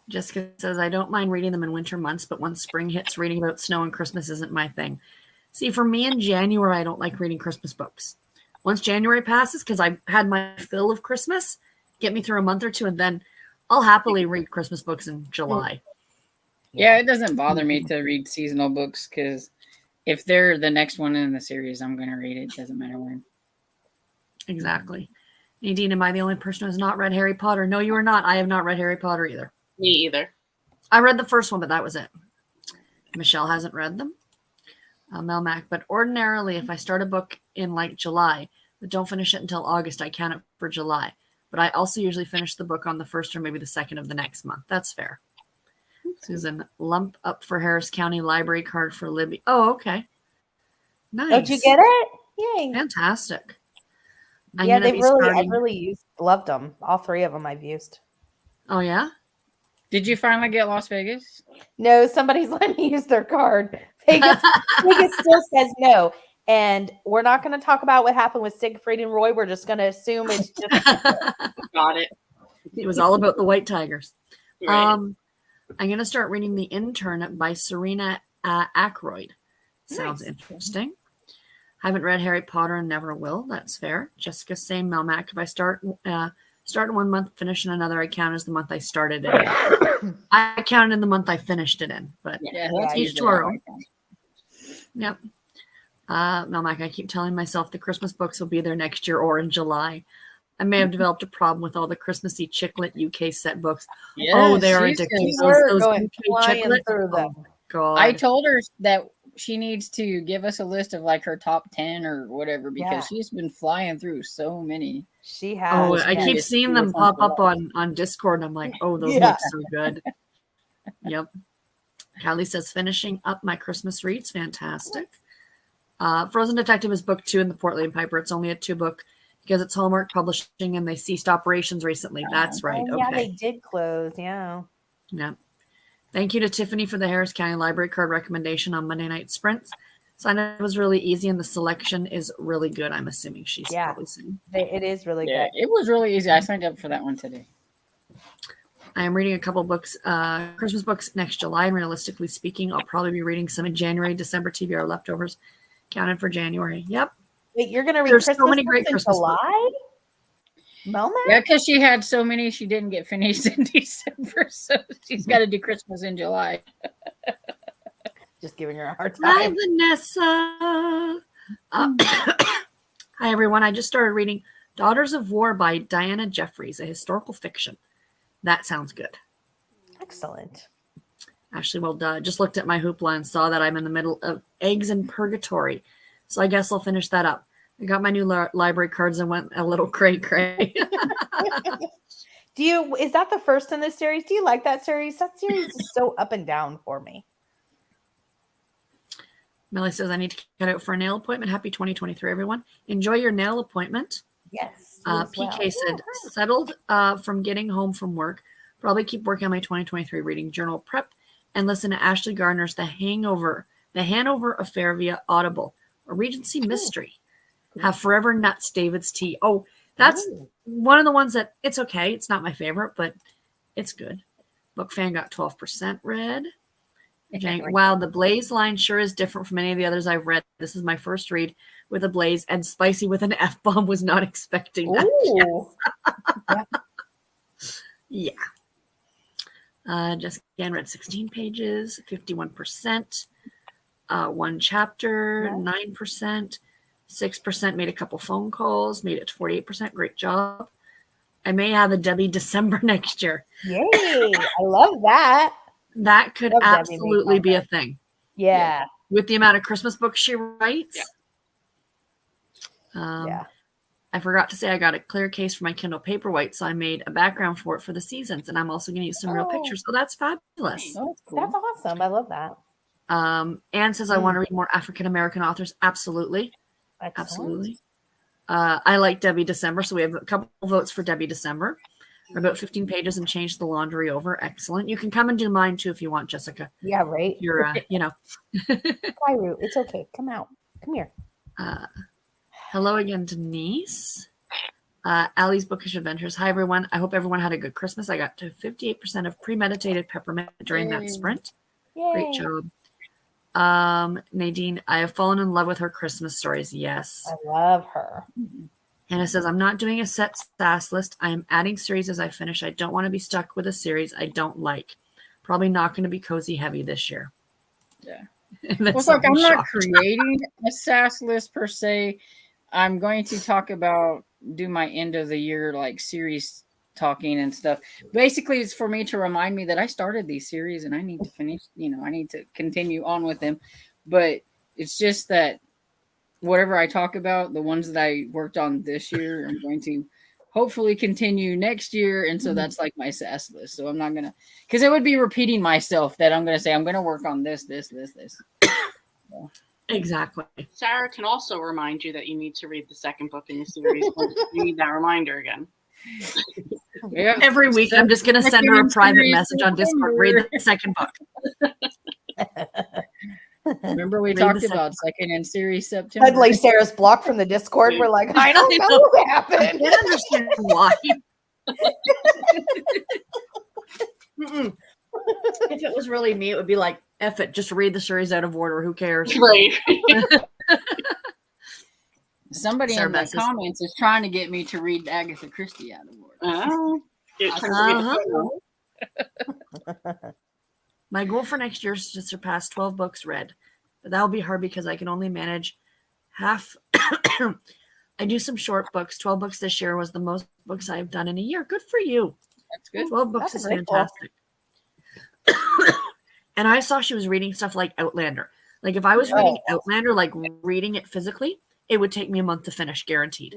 Speaker 1: Jessica says, I don't mind reading them in winter months, but once spring hits, reading about snow and Christmas isn't my thing. See, for me in January, I don't like reading Christmas books. Once January passes, because I've had my fill of Christmas, get me through a month or two, and then I'll happily read Christmas books in July.
Speaker 2: Yeah, it doesn't bother me to read seasonal books because if they're the next one in the series, I'm going to read it. Doesn't matter when.
Speaker 1: Exactly. Nadine, am I the only person who has not read Harry Potter? No, you are not. I have not read Harry Potter either.
Speaker 4: Me either.
Speaker 1: I read the first one, but that was it. Michelle hasn't read them. Mel Mac. But ordinarily, if I start a book in like July, but don't finish it until August, I count it for July. But I also usually finish the book on the 1st or maybe the 2nd of the next month. That's fair. Susan, lump up for Harris County Library card for Libby. Oh, okay. Nice.
Speaker 3: Oh, did you get it? Yay.
Speaker 1: Fantastic.
Speaker 3: I really loved them. All 3 of them I've used.
Speaker 1: Oh, yeah?
Speaker 2: Did you finally get Las Vegas?
Speaker 3: No, somebody's letting me use their card. Vegas still says no. And we're not going to talk about what happened with Siegfried and Roy. We're just going to assume it's just
Speaker 4: Got it.
Speaker 1: It was all about the white tigers.
Speaker 4: Right.
Speaker 1: I'm going to start reading The Intern by Serena Ackroyd. Sounds
Speaker 2: Nice.
Speaker 1: interesting. Haven't read Harry Potter and never will. That's fair. Jessica, same. Melmac. If I start in 1 month, finish in another, I count as the month I started it in. I counted in the month I finished it in, but
Speaker 2: Yeah,
Speaker 3: Yeah,
Speaker 2: that's
Speaker 1: each
Speaker 2: usually
Speaker 1: to our
Speaker 2: how I
Speaker 1: own.
Speaker 2: count.
Speaker 1: Yep. Melmac, I keep telling myself the Christmas books will be there next year or in July. I may have developed a problem with all the Christmassy chicklet UK set books. Oh, they are
Speaker 2: she's
Speaker 1: addictive.
Speaker 2: gonna-
Speaker 3: You were
Speaker 1: Those
Speaker 3: going
Speaker 1: UK
Speaker 3: flying
Speaker 1: chiclets?
Speaker 3: through them.
Speaker 1: Oh, God.
Speaker 2: I told her that she needs to give us a list of like her top 10 or whatever because
Speaker 3: Yeah.
Speaker 2: she's been flying through so many.
Speaker 3: She has.
Speaker 1: Oh,
Speaker 2: Yes,
Speaker 1: I
Speaker 2: yeah.
Speaker 1: keep
Speaker 2: Yes,
Speaker 1: seeing
Speaker 2: yes,
Speaker 1: them
Speaker 2: yes,
Speaker 1: pop
Speaker 2: yes.
Speaker 1: up on Discord, and I'm like, oh, those
Speaker 3: Yeah.
Speaker 1: look so good. Yep. Callie says, finishing up my Christmas reads. Fantastic. Frozen Detective is book 2 in the Portland Piper. It's only a 2-book because it's Hallmark Publishing and they ceased operations recently. That's right.
Speaker 3: Oh, yeah,
Speaker 1: Okay.
Speaker 3: they did close. Yeah.
Speaker 1: Yep. Thank you to Tiffany for the Harris County Library card recommendation on Monday Night Sprints. Sign up was really easy and the selection is really good. I'm assuming she's
Speaker 3: Yeah.
Speaker 1: probably saying.
Speaker 3: It is really
Speaker 2: Yeah,
Speaker 3: good.
Speaker 2: it was really easy. I signed up for that one today.
Speaker 1: I am reading a couple books, Christmas books next July, and realistically speaking, I'll probably be reading some in January, December. TBR leftovers counted for January. Yep.
Speaker 3: Wait, you're going to read
Speaker 1: There's so
Speaker 3: Christmas
Speaker 1: many
Speaker 3: books
Speaker 1: great
Speaker 3: in
Speaker 1: Christmas books.
Speaker 3: July? Melmac?
Speaker 2: Yeah, because she had so many she didn't get finished in December, so she's got to do Christmas in July.
Speaker 3: Just giving her a hard
Speaker 1: Hi,
Speaker 3: time.
Speaker 1: Vanessa. Hi, everyone. I just started reading Daughters of War by Diana Jeffries, a historical fiction. That sounds good.
Speaker 3: Excellent.
Speaker 1: Ashley, well done. Just looked at my hoopla and saw that I'm in the middle of Eggs in Purgatory. So I guess I'll finish that up. I got my new library cards and went a little cray-cray.
Speaker 3: Is that the first in this series? Do you like that series? That series is so up and down for me.
Speaker 1: Melly says, I need to get out for a nail appointment. Happy 2023, everyone. Enjoy your nail appointment.
Speaker 3: Yes. you as well.
Speaker 1: PK said, settled from getting home from work. Probably keep working on my 2023 reading journal prep and listen to Ashley Gardner's The Hanover Affair via Audible, a Regency mystery. Have Forever Nuts, David's Tea. Oh, that's
Speaker 3: Ooh.
Speaker 1: one of the ones that it's okay. It's not my favorite, but it's good. Book fan got 12% read. Wow, the Blaze line sure is different from any of the others I've read. This is my first read with a Blaze, and spicy with an F-bomb. Was not expecting that.
Speaker 3: Ooh.
Speaker 1: Yeah. Just again read 16 pages, 51%. One chapter, 9%. 6% made a couple phone calls, made it to 48%. Great job. I may have a Debbie December next year.
Speaker 3: Yay. I love that.
Speaker 1: That could
Speaker 3: Love Debbie
Speaker 1: absolutely be a thing.
Speaker 3: Yeah.
Speaker 1: With the amount of Christmas books she writes.
Speaker 3: Yeah.
Speaker 1: I forgot to say I got a clear case for my Kindle Paperwhite, so I made a background for it for the seasons, and I'm also going to use some real
Speaker 3: Oh.
Speaker 1: pictures. So that's fabulous.
Speaker 2: Oh, that's cool.
Speaker 3: That's awesome. I love that.
Speaker 1: Anne says I want to read more African American authors. Absolutely.
Speaker 3: Excellent.
Speaker 1: Absolutely. I like Debbie December, so we have a couple votes for Debbie December. About 15 pages and change the laundry over. Excellent. You can come and do mine too if you want, Jessica.
Speaker 3: Yeah, right.
Speaker 1: You're,
Speaker 3: Pyro, it's okay. Come out. Come here.
Speaker 1: hello again, Denise. Allie's Bookish Adventures. Hi, everyone. I hope everyone had a good Christmas. I got to 58% of premeditated peppermint during that sprint.
Speaker 3: Yay.
Speaker 1: Great job. Nadine, I have fallen in love with her Christmas stories. Yes.
Speaker 3: I love her.
Speaker 1: Hannah says, I'm not doing a set SAS list. I am adding series as I finish. I don't want to be stuck with a series I don't like. Probably not going to be cozy heavy this year.
Speaker 2: Yeah.
Speaker 1: Well,
Speaker 2: Well, I'm not creating a SAS list per se. I'm going to do my end of the year like series talking and stuff. Basically, it's for me to remind me that I started these series and I need to finish, I need to continue on with them. But it's just that whatever I talk about, the ones that I worked on this year, I'm going to hopefully continue next year. And so that's like my SAS list. So I'm not going to, because it would be repeating myself that I'm going to say, I'm going to work on this. So.
Speaker 1: Exactly.
Speaker 4: Sarah can also remind you that you need to read the second book in the series. You need that reminder again.
Speaker 2: Yeah.
Speaker 1: Every week, I'm just going to send her a private message on Discord. Read the second book.
Speaker 2: Remember we
Speaker 1: Read the
Speaker 2: talked
Speaker 1: second
Speaker 2: about second in series September.
Speaker 3: Suddenly Sarah's blocked from the Discord. We're like, I don't know what
Speaker 1: I
Speaker 3: happened.
Speaker 1: can't understand why. Mm-mm. If it was really me, it would be like, F it, just read the series out of order. Who cares?
Speaker 4: Right.
Speaker 2: Somebody
Speaker 1: Sarah
Speaker 2: in the
Speaker 1: Bess is-
Speaker 2: comments is trying to get me to read Agatha Christie out of order.
Speaker 4: Oh. It turns out
Speaker 1: Uh-huh. My goal for next year is to surpass 12 books read, but that'll be hard because I can only manage half. I do some short books. 12 books this year was the most books I've done in a year. Good for you.
Speaker 2: That's good.
Speaker 1: 12 books
Speaker 3: That's
Speaker 1: is
Speaker 3: a great goal.
Speaker 1: fantastic. And I saw she was reading stuff like Outlander. Like if I was reading Outlander, like reading it physically, it would take me a month to finish, guaranteed.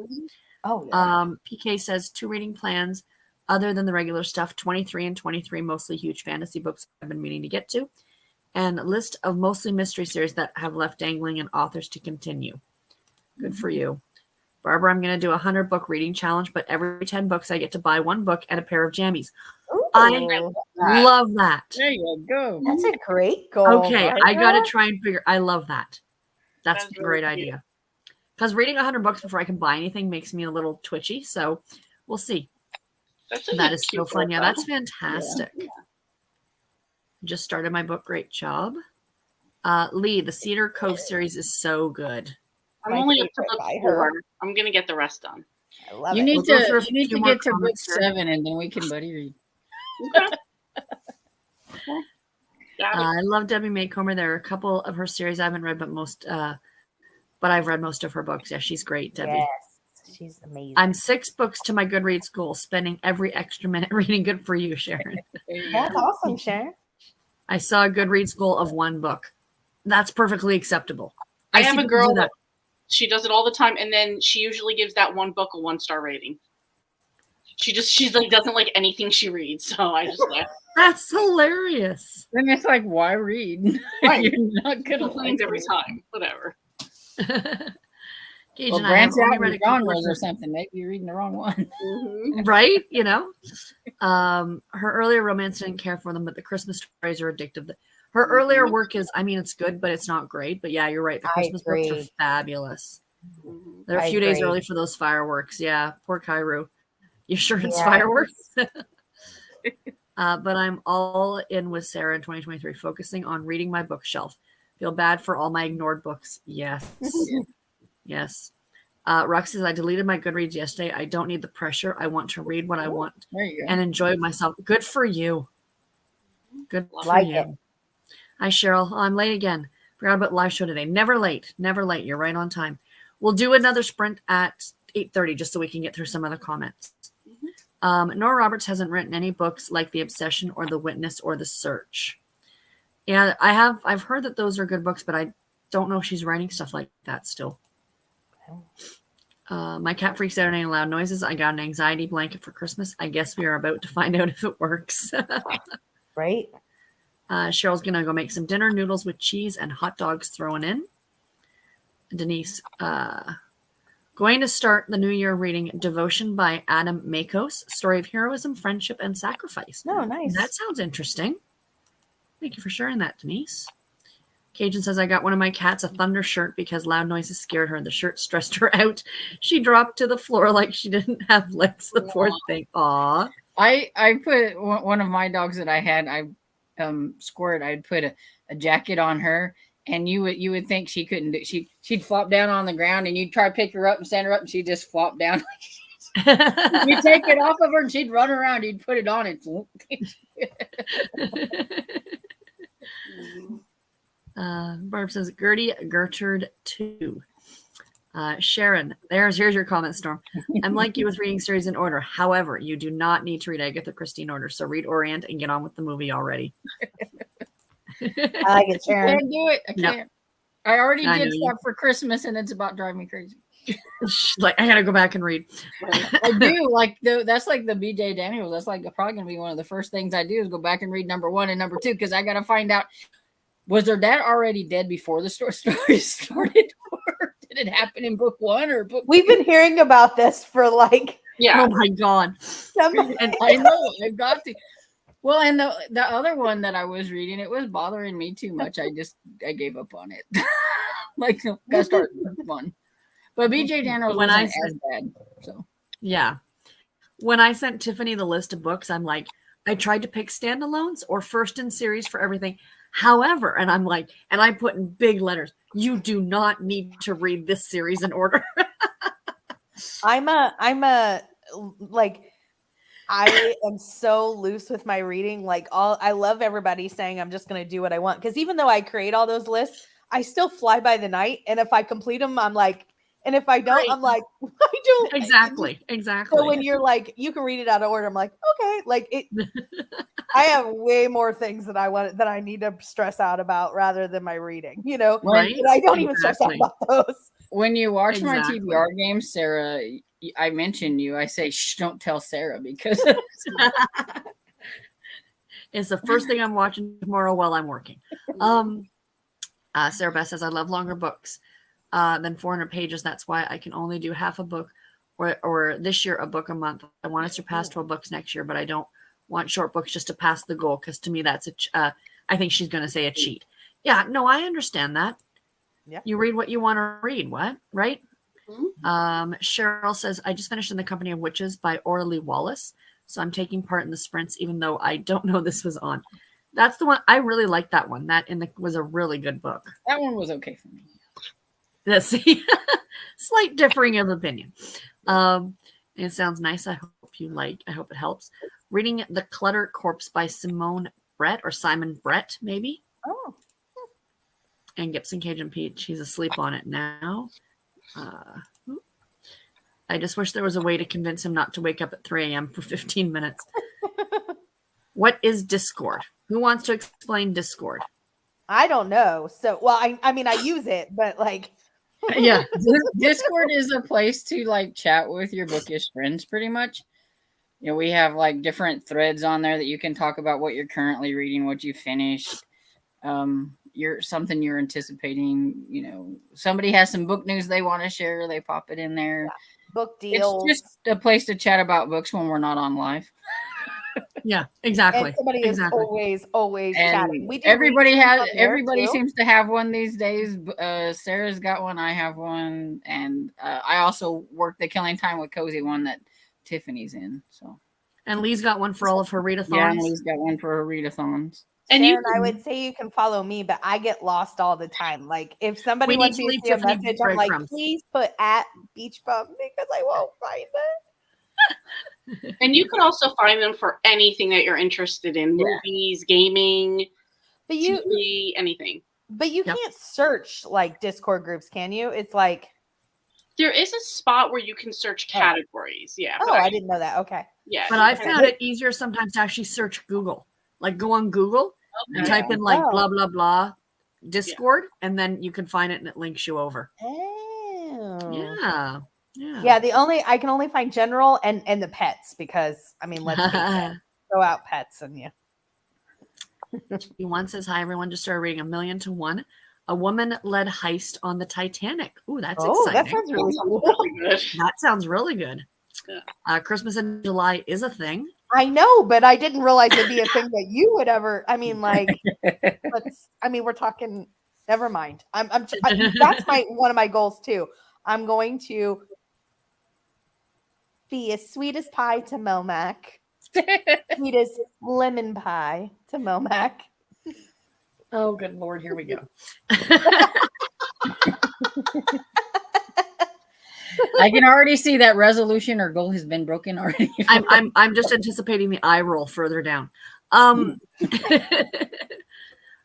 Speaker 3: Oh, yeah.
Speaker 1: PK says 2 reading plans other than the regular stuff, 23 and 23, mostly huge fantasy books I've been meaning to get to, and a list of mostly mystery series that have left dangling and authors to continue. Good for you. Barbara, I'm going to do a 100-book reading challenge, but every 10 books I get to buy 1 book and a pair of jammies. I
Speaker 3: Ooh,
Speaker 1: love that.
Speaker 2: There you go.
Speaker 3: that's a great goal.
Speaker 1: Okay, I got to try and figure. I love that. That's
Speaker 4: That's
Speaker 1: a great
Speaker 4: really cute.
Speaker 1: idea. Because reading 100 books before I can buy anything makes me a little twitchy. So we'll see.
Speaker 4: That's such
Speaker 1: That
Speaker 4: a
Speaker 1: is so
Speaker 4: cute
Speaker 1: fun. Yeah,
Speaker 4: profile.
Speaker 1: that's fantastic. Just started my book. Great job. Lee, the Cedar Cove series is so good.
Speaker 4: I'm
Speaker 3: My
Speaker 4: only up to
Speaker 3: favorite
Speaker 4: book
Speaker 3: by her.
Speaker 4: 4. I'm gonna get the rest done.
Speaker 3: I love
Speaker 2: You
Speaker 3: it.
Speaker 2: need
Speaker 1: We'll go through a
Speaker 2: to you need
Speaker 1: few
Speaker 2: to
Speaker 1: more
Speaker 2: get to book
Speaker 1: comments here.
Speaker 2: 7 and then we can buddy read.
Speaker 4: Got it.
Speaker 1: I love Debbie Maycomer. There are a couple of her series I haven't read, but I've read most of her books. Yeah, she's great, Debbie.
Speaker 3: Yes, she's amazing.
Speaker 1: I'm 6 books to my Goodreads goal, spending every extra minute reading. Good for you, Sharon.
Speaker 2: There you
Speaker 3: That's
Speaker 2: go.
Speaker 3: awesome, Sharon.
Speaker 1: I saw a Goodreads goal of 1 book. That's perfectly acceptable.
Speaker 4: I
Speaker 1: see
Speaker 4: have a
Speaker 1: people
Speaker 4: girl
Speaker 1: do
Speaker 4: that she does it all the time, and then she usually gives that 1 book a 1-star rating. She's like doesn't like anything she reads, so I just like
Speaker 1: That's hilarious.
Speaker 2: Then it's like, why read?
Speaker 4: Right.
Speaker 2: You're not gonna
Speaker 4: complains
Speaker 2: like
Speaker 4: every
Speaker 2: it.
Speaker 4: time. Whatever.
Speaker 1: Gage
Speaker 2: Well,
Speaker 1: and I have
Speaker 2: branch
Speaker 1: only
Speaker 2: out
Speaker 1: read a
Speaker 2: in
Speaker 1: couple
Speaker 2: genres
Speaker 1: of
Speaker 2: or something. Maybe you're reading the wrong one.
Speaker 1: right? You know, her earlier romance didn't care for them, but the Christmas stories are addictive. Her earlier work is, I mean, it's good, but it's not great. But yeah, you're right. The
Speaker 3: I
Speaker 1: Christmas books are
Speaker 3: agree.
Speaker 1: fabulous.
Speaker 4: Mhm.
Speaker 1: They're a
Speaker 3: I
Speaker 1: few days
Speaker 3: agree.
Speaker 1: early for those fireworks. Yeah, poor Cairo. You sure it's
Speaker 3: Yeah.
Speaker 1: fireworks? But I'm all in with Sarah in 2023, focusing on reading my bookshelf. Feel bad for all my ignored books. Yes. Yes. Rux says, I deleted my Goodreads yesterday. I don't need the pressure. I want to read what I want
Speaker 2: There you go.
Speaker 1: and enjoy myself. Good for you. Good for
Speaker 3: Like
Speaker 1: you.
Speaker 3: it.
Speaker 1: Hi, Cheryl. Oh, I'm late again. Forgot about live show today. Never late. Never late. You're right on time. We'll do another sprint at 8:30 just so we can get through some other comments. Nora Roberts hasn't written any books like The Obsession or The Witness or The Search. Yeah, I've heard that those are good books, but I don't know if she's writing stuff like that still. My cat freaks out at any loud noises. I got an anxiety blanket for Christmas. I guess we are about to find out if it works.
Speaker 3: Right?
Speaker 1: Cheryl's going to go make some dinner, noodles with cheese and hot dogs thrown in. Denise, going to start the new year reading Devotion by Adam Makos, story of heroism, friendship, and sacrifice.
Speaker 3: No, nice.
Speaker 1: That sounds interesting. Thank you for sharing that, Denise. Cajun says, I got one of my cats a thunder shirt because loud noises scared her. The shirt stressed her out. She dropped to the floor like she didn't have legs, the poor thing. Aw.
Speaker 2: I put one of my dogs that I had, Squirt, I'd put a jacket on her, and you would think she couldn't do, she'd flop down on the ground, and you'd try to pick her up and stand her up, and she'd just flop down. You take it off of her and she'd run around, you'd put it on
Speaker 1: Barb says, Gertrude 2. Sharon, here's your comment, Storm. I'm like you with reading series in order. However, you do not need to read Agatha Christie in order. So read Orient and get on with the movie already.
Speaker 3: I like it,
Speaker 2: I
Speaker 3: Sharon.
Speaker 2: can't do it. I
Speaker 1: No.
Speaker 2: can't. I already
Speaker 1: I
Speaker 2: did
Speaker 1: know you-
Speaker 2: stuff for Christmas, and it's about driving me crazy.
Speaker 1: Like, I gotta go back and read.
Speaker 2: I do like that's like the BJ Daniels. That's like probably gonna be one of the first things I do is go back and read number 1 and number 2 because I gotta find out, was their dad already dead before the story started, or did it happen in book 1 or book?
Speaker 3: We've been hearing about this for like
Speaker 4: Yeah.
Speaker 1: Oh my god.
Speaker 3: some
Speaker 2: And I know I've got to. Well, and the other one that I was reading, it was bothering me too much. I gave up on it. Like, gotta start with one. But BJ Daniels
Speaker 1: When
Speaker 2: wasn't
Speaker 1: I
Speaker 2: as bad. So
Speaker 1: Yeah. When I sent Tiffany the list of books, I'm like, I tried to pick standalones or first in series for everything. However, and I'm like, and I put in big letters, you do not need to read this series in order.
Speaker 3: I'm a like I am so loose with my reading. Like I love everybody saying I'm just going to do what I want, because even though I create all those lists, I still fly by the night. And if I complete them, I'm like, and if I don't,
Speaker 1: Right.
Speaker 3: I'm like, I don't.
Speaker 1: Exactly.
Speaker 3: So when you're like, you can read it out of order, I'm like, okay, like it. I have way more things that I need to stress out about rather than my reading. You know,
Speaker 1: Right.
Speaker 3: and I don't even stress out
Speaker 1: Exactly.
Speaker 3: about those.
Speaker 2: when you watch my
Speaker 1: Exactly.
Speaker 2: TBR games, Sarah, I mention you. I say, shh, don't tell Sarah, because
Speaker 1: It's the first thing I'm watching tomorrow while I'm working. Sarah Beth says, I love longer books than 400 pages. That's why I can only do half a book or this year, a book a month. I want to surpass 12 books next year, but I don't want short books just to pass the goal, because to me, that's I think she's going to say a cheat. Yeah, no, I understand that.
Speaker 3: Yeah.
Speaker 1: You read what you want to read. What? Right?
Speaker 4: Mhm.
Speaker 1: Cheryl says, I just finished In the Company of Witches by Orly Wallace. So I'm taking part in the sprints, even though I don't know this was on. That's the one. I really liked that one. That was a really good book.
Speaker 2: that one was okay for me.
Speaker 1: Let's see. Slight differing of opinion. It sounds nice. I hope you like. I hope it helps. Reading The Clutter Corpse by Simone Brett, or Simon Brett, maybe.
Speaker 3: Oh,
Speaker 1: And Gibson Cajun Pete. She's asleep on it now. I just wish there was a way to convince him not to wake up at 3 a.m. for 15 minutes. What is Discord? Who wants to explain Discord?
Speaker 3: I don't know. So, well, I mean, I use it, but like,
Speaker 1: Yeah.
Speaker 2: Discord is a place to like chat with your bookish friends, pretty much. You know, we have like different threads on there that you can talk about what you're currently reading, what you finished, something you're anticipating. You know, somebody has some book news they want to share, they pop it in there.
Speaker 3: book deals.
Speaker 2: It's just a place to chat about books when we're not on live.
Speaker 1: Yeah, exactly.
Speaker 3: And somebody
Speaker 1: Exactly.
Speaker 3: is always chatting.
Speaker 2: And
Speaker 3: We do
Speaker 2: everybody
Speaker 3: readings
Speaker 2: has
Speaker 3: on there,
Speaker 2: everybody
Speaker 3: too.
Speaker 2: seems to have one these days. Sarah's got one, I have one, and I also work the Killing Time with Cozy one that Tiffany's in. So
Speaker 1: And Lee's got one for all of her readathons.
Speaker 2: yeah, and Lee's got one for her readathons.
Speaker 4: And
Speaker 3: Sharon,
Speaker 4: you
Speaker 3: I would say you can follow me, but I get lost all the time. Like if somebody
Speaker 1: We
Speaker 3: wants
Speaker 1: need to
Speaker 3: me to
Speaker 1: leave
Speaker 3: see a
Speaker 1: Tiffany
Speaker 3: message, I'm like,
Speaker 1: breadcrumbs.
Speaker 3: please put at Beach Bum, because I won't find it.
Speaker 4: and you can also find them for anything that you're interested in:
Speaker 2: Yeah.
Speaker 4: movies, gaming,
Speaker 3: But you
Speaker 4: TV, anything.
Speaker 1: Yep.
Speaker 3: can't search like Discord groups, can you? It's like,
Speaker 4: There is a spot where you can search
Speaker 3: Oh.
Speaker 4: categories. Yeah.
Speaker 3: oh, I didn't know that. Okay.
Speaker 4: Yeah.
Speaker 1: But I found it easier sometimes to actually search Google. Like go on Google and
Speaker 4: Okay.
Speaker 1: type in like
Speaker 3: Oh.
Speaker 1: blah, blah, blah Discord, and then you can find it and it links you over.
Speaker 3: Oh.
Speaker 1: Yeah. Yeah.
Speaker 3: Yeah, I can only find general and the pets, because I mean, let's face it, throw out pets and yeah.
Speaker 1: One says, hi, everyone. Just started reading 1,000,000 to 1. A woman-led heist on the Titanic. Ooh, that's
Speaker 3: Oh,
Speaker 1: exciting.
Speaker 3: that sounds really
Speaker 4: That
Speaker 3: cool.
Speaker 4: sounds really good.
Speaker 1: That sounds really good.
Speaker 4: Yeah.
Speaker 1: Christmas in July is a thing.
Speaker 3: I know, but I didn't realize it'd be a thing that you would ever. I mean, like, we're talking. Never mind. That's one of my goals too. I'm going to be as sweet as pie to Momac, sweet as lemon pie to Momac.
Speaker 1: Oh, good Lord. Here we go.
Speaker 2: I can already see that resolution or goal has been broken already.
Speaker 1: I'm just anticipating the eye roll further down.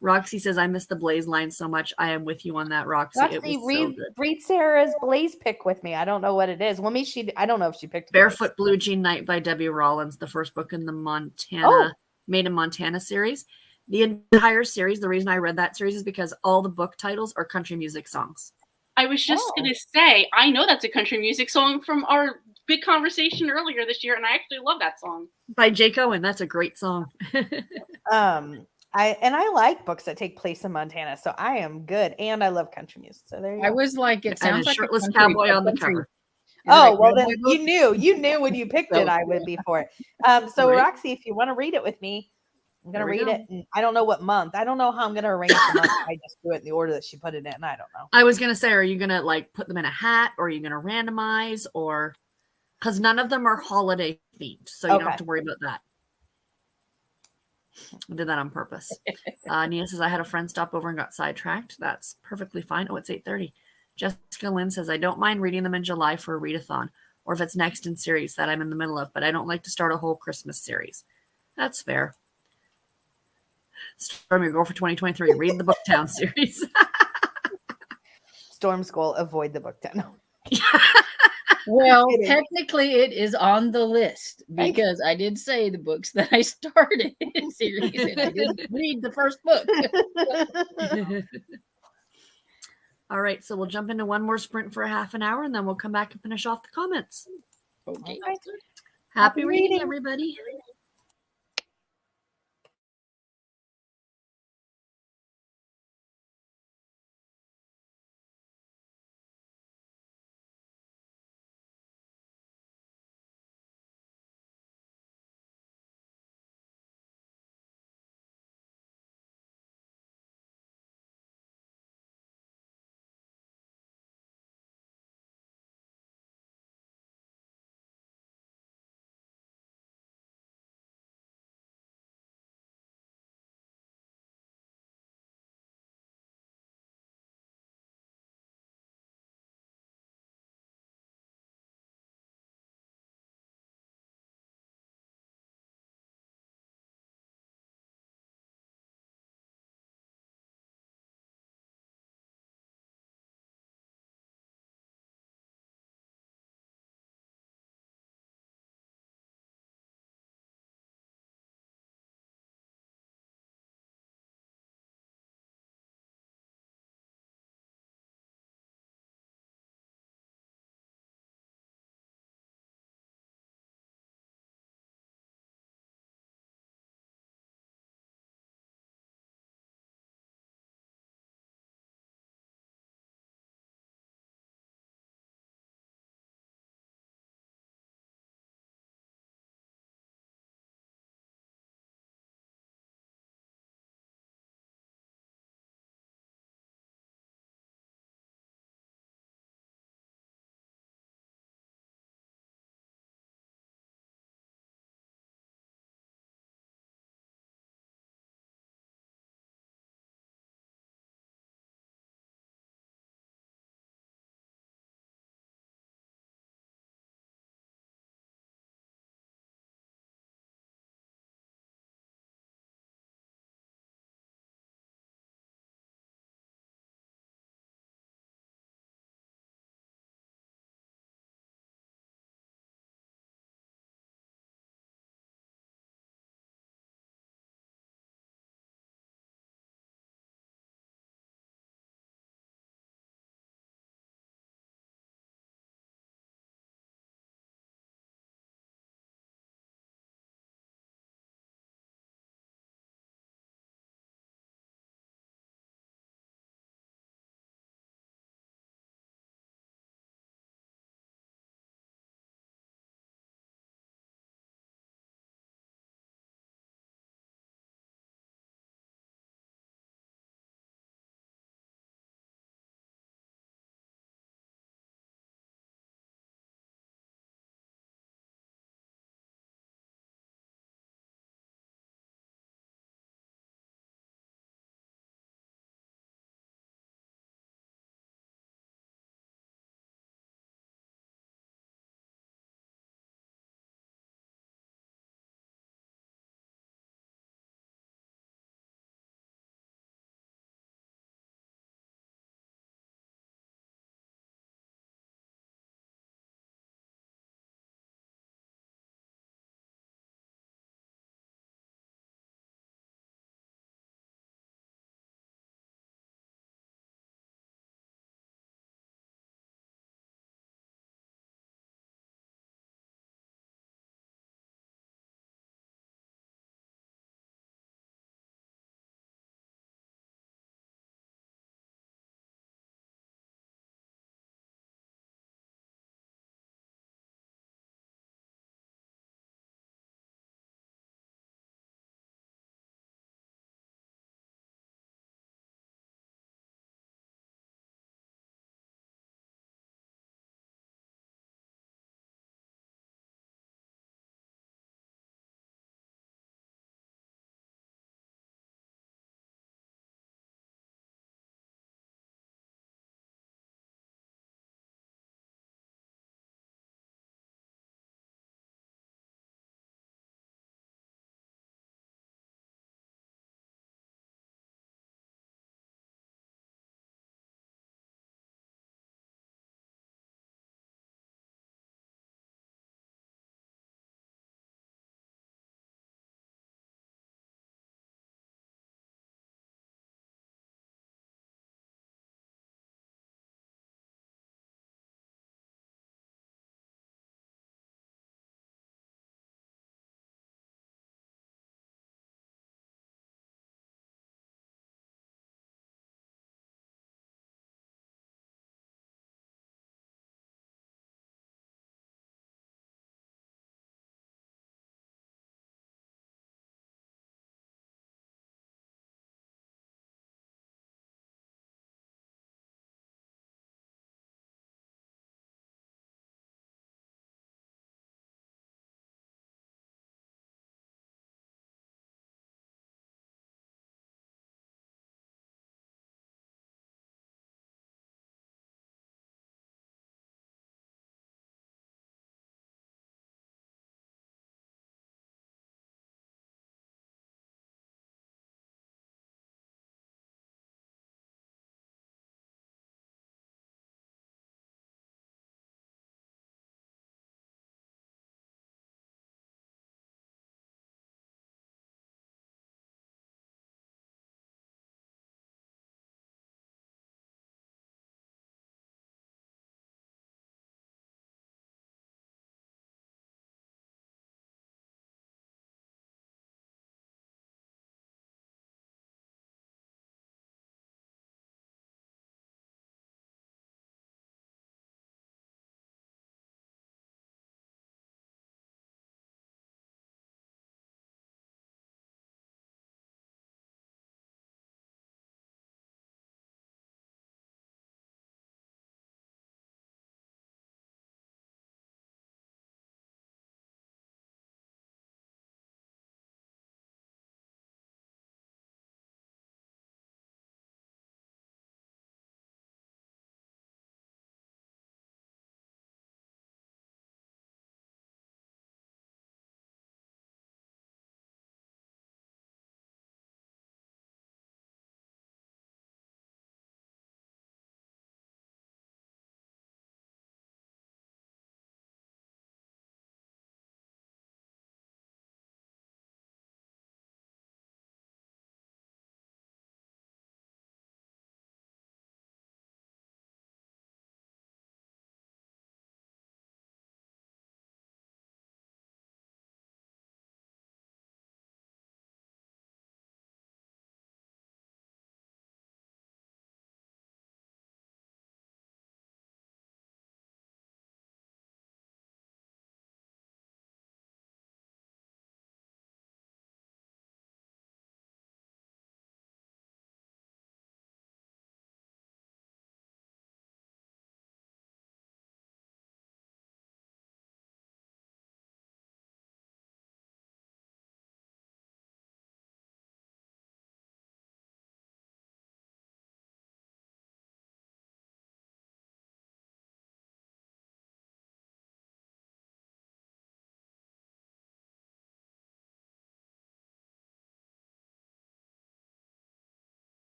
Speaker 1: Roxy says, I miss the Blaze line so much. I am with you on that, Roxy. It
Speaker 3: Roxy,
Speaker 1: was so good.
Speaker 3: read Sarah's Blaze pick with me. I don't know what it is. Well, maybe I don't know if she picked
Speaker 1: Barefoot Blue Jean Night by Debbie Rollins, the first book in the Made in Montana series. The entire series, the reason I read that series is because all the book titles are country music songs.
Speaker 4: I was just
Speaker 3: Oh.
Speaker 4: going to say, I know that's a country music song from our big conversation earlier this year, and I actually love that song.
Speaker 1: By Jake Owen. That's a great song.
Speaker 3: I like books that take place in Montana, so I am good, and I love country music. So there you
Speaker 2: I
Speaker 3: go.
Speaker 2: was like, it
Speaker 1: And
Speaker 2: sounds
Speaker 1: a
Speaker 2: like
Speaker 1: shirtless
Speaker 2: a country-
Speaker 1: cowboy on the
Speaker 2: country-
Speaker 1: cover.
Speaker 2: Is it
Speaker 3: Oh,
Speaker 2: a
Speaker 3: well,
Speaker 2: cowboy
Speaker 3: then
Speaker 2: book?
Speaker 3: you knew when you picked it, I would be for it. So
Speaker 1: Right.
Speaker 3: Roxy, if you want to read it with me, I'm
Speaker 1: There
Speaker 3: gonna
Speaker 1: we
Speaker 3: read
Speaker 1: go.
Speaker 3: it. And I don't know what month. I don't know how I'm gonna arrange the month. I just do it in the order that she put it in. I don't know.
Speaker 1: I was gonna say, are you gonna like put them in a hat, or are you gonna randomize, or because none of them are holiday themed, so you don't have
Speaker 3: Okay.
Speaker 1: to worry about that. I did that on purpose. Nia says I had a friend stop over and got sidetracked. That's perfectly fine. Oh, it's 8:30. Jessica Lynn says I don't mind reading them in July for a readathon, or if it's next in series that I'm in the middle of, but I don't like to start a whole Christmas series. That's fair. Storm your goal for 2023. Read the Booktown series.
Speaker 3: Storm Skull, avoid the book 10.
Speaker 2: Well,
Speaker 3: kidding.
Speaker 2: technically, it is on the list
Speaker 3: Thank-
Speaker 2: because I did say the books that I started in series, and I did read the first book.
Speaker 1: All right, so we'll jump into one more sprint for a half an hour, and then we'll come back and finish off the comments.
Speaker 2: Okay.
Speaker 3: All right.
Speaker 1: Happy
Speaker 3: Happy
Speaker 1: reading,
Speaker 3: reading.
Speaker 1: everybody.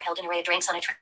Speaker 5: Held an array of drinks on a tray.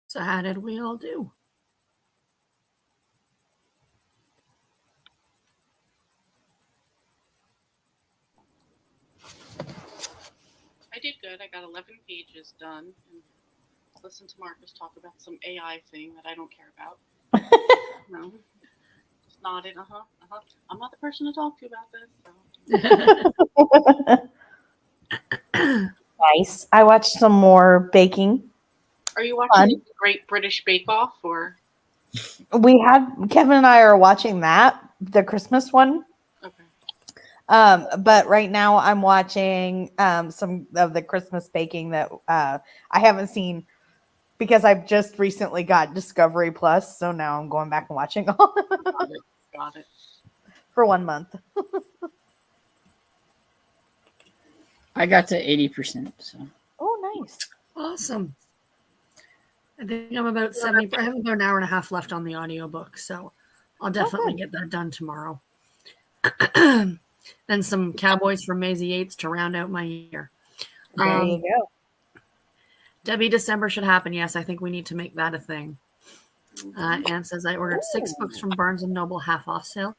Speaker 1: So how did we all do?
Speaker 4: I did good. I got 11 pages done. And listened to Marcus talk about some AI thing that I don't care about. No. Just nodded. I'm not the person to talk to about this. So.
Speaker 3: Nice. I watched some more baking.
Speaker 4: Are you watching the Great British Bake Off or?
Speaker 3: Kevin and I are watching that, the Christmas one.
Speaker 4: Okay.
Speaker 3: But right now I'm watching some of the Christmas baking that I haven't seen because I've just recently got Discovery Plus, so now I'm going back and watching all
Speaker 4: Got it.
Speaker 3: for 1 month.
Speaker 2: I got to 80%. So.
Speaker 3: Oh, nice.
Speaker 1: Awesome. I think I'm about 70. I have about an hour and a half left on the audiobook, so I'll definitely get that done tomorrow. Then some Cowboys from Maisie Yates to round out my year.
Speaker 3: There you go.
Speaker 1: Debbie, December should happen. Yes, I think we need to make that a thing. Anne says, I ordered 6 books from Barnes & Noble half off sale.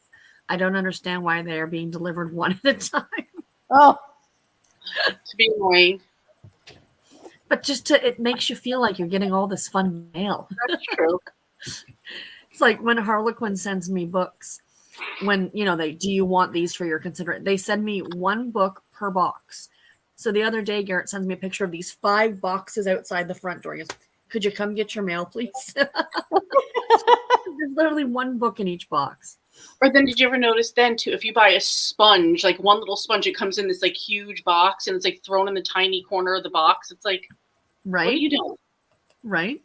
Speaker 1: I don't understand why they are being delivered one at a time.
Speaker 3: Oh,
Speaker 4: To be annoying.
Speaker 1: But it makes you feel like you're getting all this fun mail.
Speaker 4: That's true.
Speaker 1: It's like when Harlequin sends me books, when, do you want these for your consideration? They send me 1 book per box. So the other day, Garrett sends me a picture of these 5 boxes outside the front door. He goes, could you come get your mail, please? There's literally 1 book in each box.
Speaker 4: Or then did you ever notice then too, if you buy a sponge, like one little sponge, it comes in this like huge box and it's like thrown in the tiny corner of the box. It's like,
Speaker 1: right?
Speaker 4: What are you doing?
Speaker 1: Right.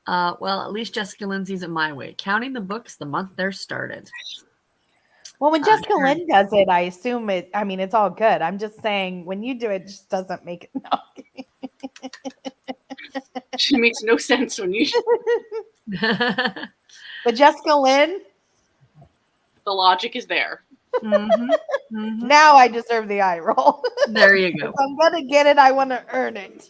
Speaker 1: Well, at least Jessica Lindsay's it my way. Counting the books the month they're started.
Speaker 3: well, when Jessica Lynn does it, I assume it's all good. I'm just saying when you do it, it just doesn't make it. No.
Speaker 4: It makes no sense when you.
Speaker 3: But Jessica Lynn,
Speaker 4: The logic is there.
Speaker 3: now I deserve the eye roll.
Speaker 1: There you go.
Speaker 3: If I'm going to get it, I want to earn it.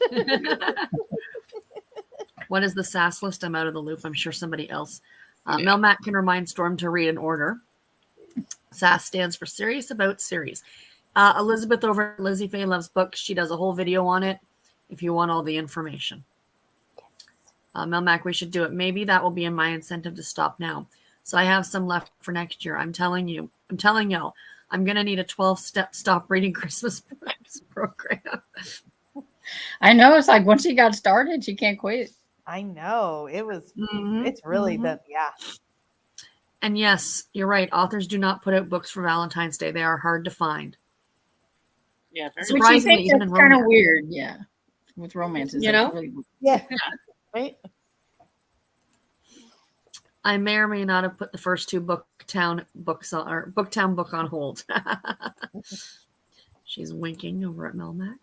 Speaker 1: What is the SAS list? I'm out of the loop. I'm sure somebody else. Mel Matt can remind Storm to read in order. SAS stands for Serious About Series. Elizabeth over at Lizzie Faye Loves Books. She does a whole video on it if you want all the information. Mel Mac, we should do it. Maybe that will be in my incentive to stop now. So I have some left for next year. I'm telling y'all, I'm going to need a 12-step stop reading Christmas books program.
Speaker 2: I know. It's like once she got started, she can't quit.
Speaker 3: I know. It's really yeah.
Speaker 1: And yes, you're right. Authors do not put out books for Valentine's Day. They are hard to find.
Speaker 4: Yeah, very
Speaker 1: Surprisingly, even in
Speaker 2: kind of
Speaker 1: romance.
Speaker 2: weird. Yeah. With romances.
Speaker 1: You know?
Speaker 2: Really,
Speaker 3: Yeah. Right?
Speaker 1: I may or may not have put the first 2 Booktown book on hold. She's winking over at Melmac.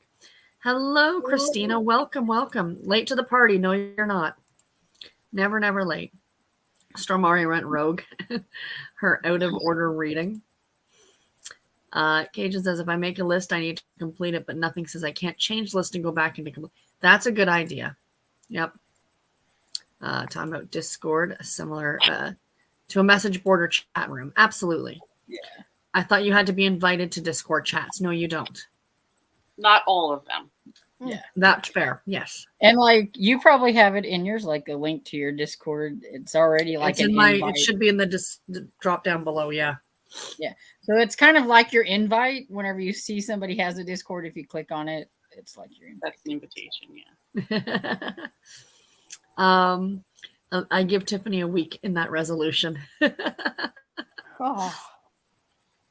Speaker 1: Hello, Christina. Welcome. Late to the party. No, you're not. Never late. Storm already went rogue. Her out of order reading. Cajun says, if I make a list, I need to complete it, but nothing says I can't change the list and go back into complete. That's a good idea. Yep. Talking about Discord, similar to a message board or chat room. Absolutely.
Speaker 2: Yeah.
Speaker 1: I thought you had to be invited to Discord chats. No, you don't.
Speaker 4: Not all of them.
Speaker 2: Yeah.
Speaker 1: That's fair. Yes.
Speaker 2: And like you probably have it in yours, like a link to your Discord. It's already like
Speaker 1: it's in it should be in the drop down below. Yeah.
Speaker 2: Yeah. So it's kind of like your invite. Whenever you see somebody has a Discord, if you click on it, it's like your invite.
Speaker 4: That's the invitation. Yeah.
Speaker 1: I give Tiffany a week in that resolution.
Speaker 3: Oh.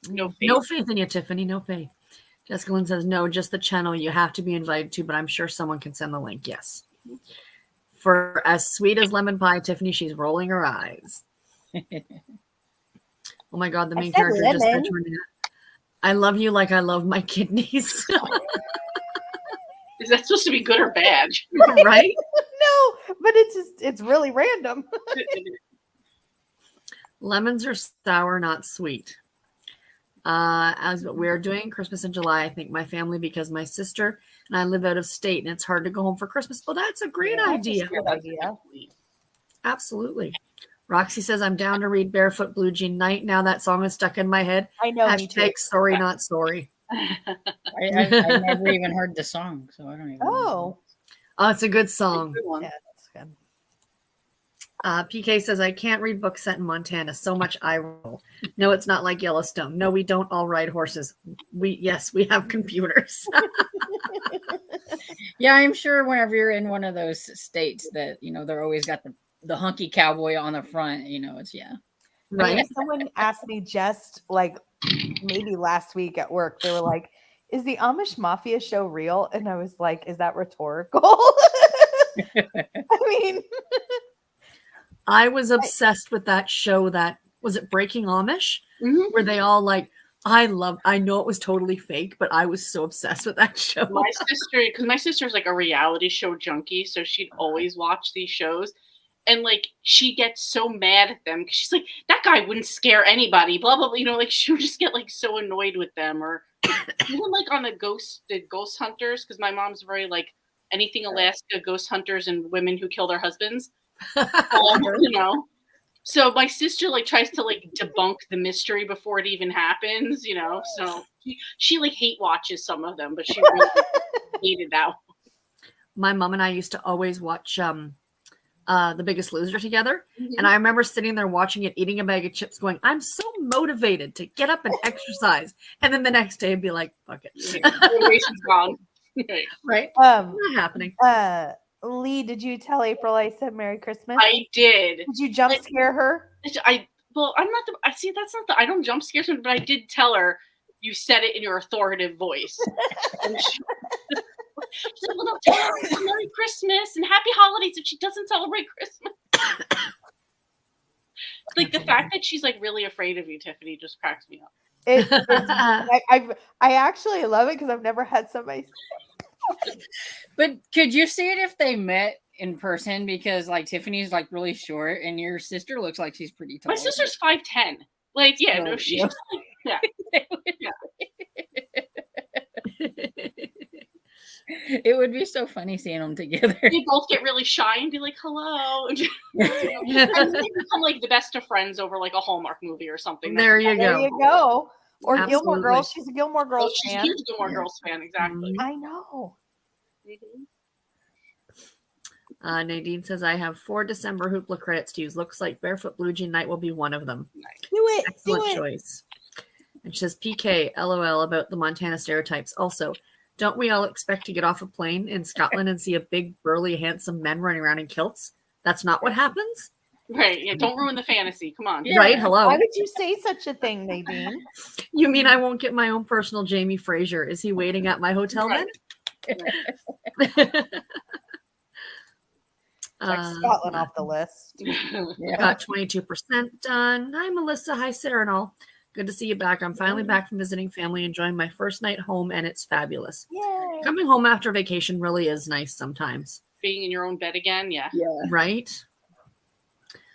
Speaker 1: No faith in you, Tiffany. No faith. Jessica Lynn says, no, just the channel you have to be invited to, but I'm sure someone can send the link. Yes. For as sweet as lemon pie, Tiffany, she's rolling her eyes. Oh my God, the main character just said to her, I love you like I love my kidneys.
Speaker 4: Is that supposed to be good or bad?
Speaker 1: Right?
Speaker 3: No, but it's really random.
Speaker 1: Lemons are sour, not sweet. As we're doing Christmas in July, I think my family, because my sister and I live out of state and it's hard to go home for Christmas. Oh, that's a great
Speaker 3: Yeah,
Speaker 1: idea.
Speaker 3: Good idea.
Speaker 1: Absolutely. Roxy says, I'm down to read Barefoot Blue Jean Night. Now that song is stuck in my head.
Speaker 3: I know. Me too.
Speaker 1: Hashtag sorry, not sorry.
Speaker 2: I never even heard the song, so I don't even know.
Speaker 3: Oh,
Speaker 1: It's a good song.
Speaker 4: Good one.
Speaker 3: yeah, that's good.
Speaker 1: PK says, I can't read books set in Montana. So much eye roll. No, it's not like Yellowstone. No, we don't all ride horses. Yes, we have computers.
Speaker 2: Yeah, I'm sure whenever you're in one of those states that, they're always got the hunky cowboy on the front, it's, yeah.
Speaker 1: Right.
Speaker 3: Someone asked me just like maybe last week at work, they were like, is the Amish Mafia show real? And I was like, is that rhetorical? I mean,
Speaker 1: I was obsessed with that show that was it Breaking Amish, where they all like, I know it was totally fake, but I was so obsessed with that show.
Speaker 4: Because my sister's like a reality show junkie, so she'd always watch these shows. And like she gets so mad at them because she's like, that guy wouldn't scare anybody, blah blah blah. Like she would just get like so annoyed with them, or even like on the ghost hunters, because my mom's very like anything Alaska, ghost hunters and women who kill their husbands. So my sister like tries to like debunk the mystery before it even happens, So she like hate watches some of them, but she really hated that one.
Speaker 1: My mom and I used to always watch The Biggest Loser together. And I remember sitting there watching it, eating a bag of chips, going, I'm so motivated to get up and exercise. And then the next day I'd be like, fuck it.
Speaker 4: Motivation's gone.
Speaker 1: Right?
Speaker 3: um,
Speaker 1: Not happening.
Speaker 3: Lee, did you tell April I said Merry Christmas?
Speaker 4: I did.
Speaker 3: Did you jump scare her?
Speaker 4: I'm not I see that's not I don't jump scare someone, but I did tell her you said it in your authoritative voice. And she's like, well, no, tell her Merry Christmas and Happy Holidays if she doesn't celebrate Christmas. Like the fact that she's like really afraid of you, Tiffany, just cracks me up.
Speaker 3: I actually love it because I've never had somebody.
Speaker 2: But could you see it if they met in person? Because like Tiffany's like really short and your sister looks like she's pretty tall.
Speaker 4: My sister's 5'10". Like, yeah,
Speaker 2: Oh,
Speaker 4: no, she's
Speaker 2: yeah. It would be so funny seeing them together.
Speaker 4: They both get really shy and be like, hello. And they become like the best of friends over like a Hallmark movie or something.
Speaker 1: There you
Speaker 3: There
Speaker 1: go.
Speaker 3: you go. Or Gilmore
Speaker 1: Absolutely.
Speaker 3: Girls. She's a Gilmore
Speaker 4: Oh,
Speaker 3: Girls
Speaker 4: she's a
Speaker 3: fan.
Speaker 4: huge Gilmore Girls fan, exactly.
Speaker 3: I know.
Speaker 1: Nadine says, I have 4 December Hoopla credits to use. Looks like Barefoot Blue Jean Night will be one of them.
Speaker 3: Do it.
Speaker 1: Excellent
Speaker 3: Do it.
Speaker 1: choice. And she says, PK, LOL about the Montana stereotypes. Also, don't we all expect to get off a plane in Scotland and see a big, burly, handsome men running around in kilts? That's not what happens?
Speaker 4: Right, yeah, don't ruin the fantasy. Come on.
Speaker 2: Yeah.
Speaker 1: Right? Hello.
Speaker 3: Why would you say such a thing, Nadine?
Speaker 1: You mean I won't get my own personal Jamie Fraser? Is he waiting at my hotel
Speaker 4: Right.
Speaker 1: then?
Speaker 3: Check Scotland off the list.
Speaker 2: Yeah.
Speaker 1: Got 22% done. Hi, Melissa. Hi, Sarah and all. Good to see you back. I'm finally back from visiting family, enjoying my first night home, and it's fabulous.
Speaker 3: Yay.
Speaker 1: Coming home after vacation really is nice sometimes,
Speaker 4: Being in your own bed again, yeah.
Speaker 2: Yeah.
Speaker 1: right?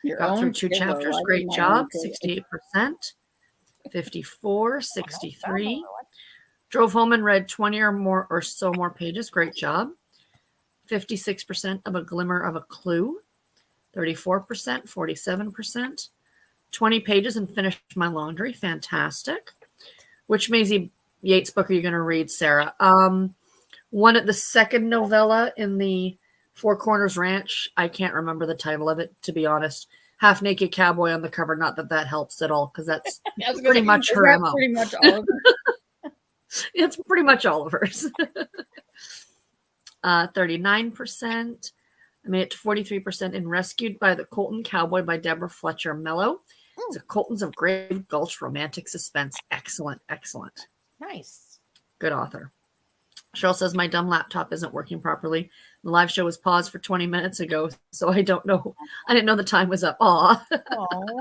Speaker 2: Your
Speaker 1: Got
Speaker 2: own
Speaker 1: through 2
Speaker 2: pillow.
Speaker 1: chapters.
Speaker 2: I did
Speaker 1: Great
Speaker 2: my
Speaker 1: job.
Speaker 2: own pillow.
Speaker 1: 68%. 54, 63. Drove home and read 20 or more pages. Great job. 56% of a glimmer of a clue. 34%, 47%. 20 pages and finished my laundry. Fantastic. Which Maisie Yates book are you going to read, Sarah? One at the second novella in the Four Corners Ranch. I can't remember the title of it, to be honest. Half Naked Cowboy on the cover. Not that that helps at all, because that's pretty much her
Speaker 2: That's
Speaker 1: MO.
Speaker 2: pretty much all of them.
Speaker 1: It's pretty much all of hers. 39%. I made it to 43% in Rescued by the Colton Cowboy by Deborah Fletcher Mello. It's a Colton's of Grave Gulch romantic suspense. Excellent, excellent.
Speaker 3: Nice.
Speaker 1: Good author. Cheryl says, my dumb laptop isn't working properly. The live show was paused for 20 minutes ago, so I don't know. I didn't know the time was up. Aw.
Speaker 3: Oh,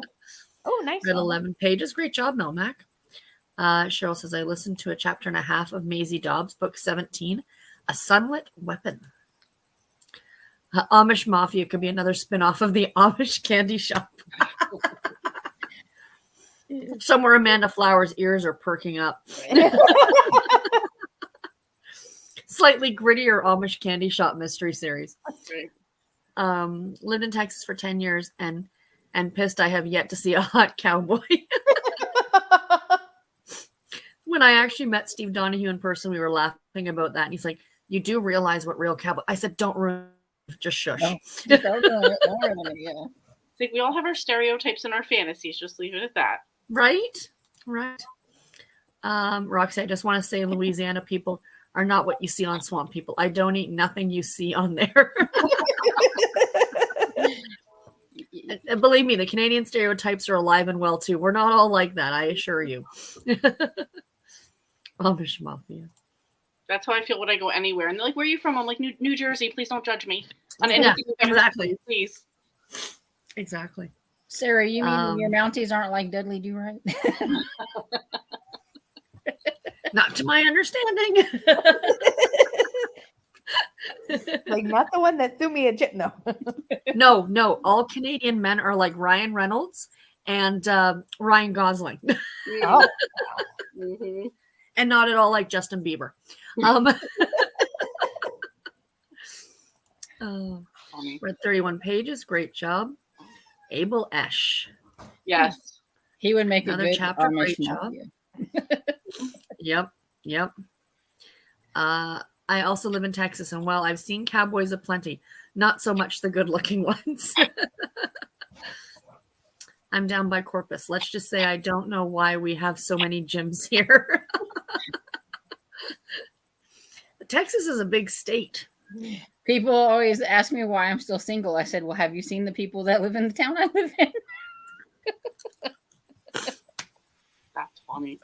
Speaker 3: oh, nice.
Speaker 1: Read
Speaker 3: one.
Speaker 1: 11 pages. Great job, Melmac. Cheryl says, I listened to a chapter and a half of Maisie Dobbs, book 17, A Sunlit Weapon. Amish Mafia could be another spin-off of the Amish Candy Shop. Somewhere Amanda Flowers' ears are perking up. slightly grittier Amish candy shop mystery series.
Speaker 4: Right.
Speaker 1: Lived in Texas for 10 years and pissed I have yet to see a hot cowboy. When I actually met Steve Donahue in person, we were laughing about that. And he's like, you do realize what real cowboy. I said, don't ruin it. Just shush.
Speaker 2: No, just don't ruin it, yeah.
Speaker 4: It's like we all have our stereotypes and our fantasies. Just leave it at that.
Speaker 1: Right? Right. Roxy, I just want to say Louisiana people are not what you see on Swamp People. I don't eat nothing you see on there. And believe me, the Canadian stereotypes are alive and well too. We're not all like that, I assure you. Amish Mafia.
Speaker 4: That's how I feel when I go anywhere. And they're like, where are you from? I'm like, New Jersey. Please don't judge me. On
Speaker 1: Yeah,
Speaker 4: anything you've ever
Speaker 1: exactly.
Speaker 4: seen, please.
Speaker 1: Exactly.
Speaker 2: Sarah, you mean your Mounties aren't like Dudley Do Right?
Speaker 1: Not to my understanding.
Speaker 3: Like, not the one that threw me a chip. No.
Speaker 1: No. All Canadian men are like Ryan Reynolds and Ryan Gosling.
Speaker 3: Oh.
Speaker 4: Mm-hmm.
Speaker 1: And not at all like Justin Bieber.
Speaker 4: Funny.
Speaker 1: Read 31 pages. Great job. Abel Esch.
Speaker 4: Yes.
Speaker 2: He would make
Speaker 1: Another
Speaker 2: a good
Speaker 1: chapter,
Speaker 2: Amish
Speaker 1: great job.
Speaker 2: Mafia.
Speaker 1: Yep. I also live in Texas, and while I've seen cowboys aplenty, not so much the good-looking ones. I'm down by Corpus. Let's just say I don't know why we have so many gyms here. Texas is a big state.
Speaker 2: People always ask me why I'm still single. I said, well, have you seen the people that live in the town I live in?
Speaker 4: That's funny.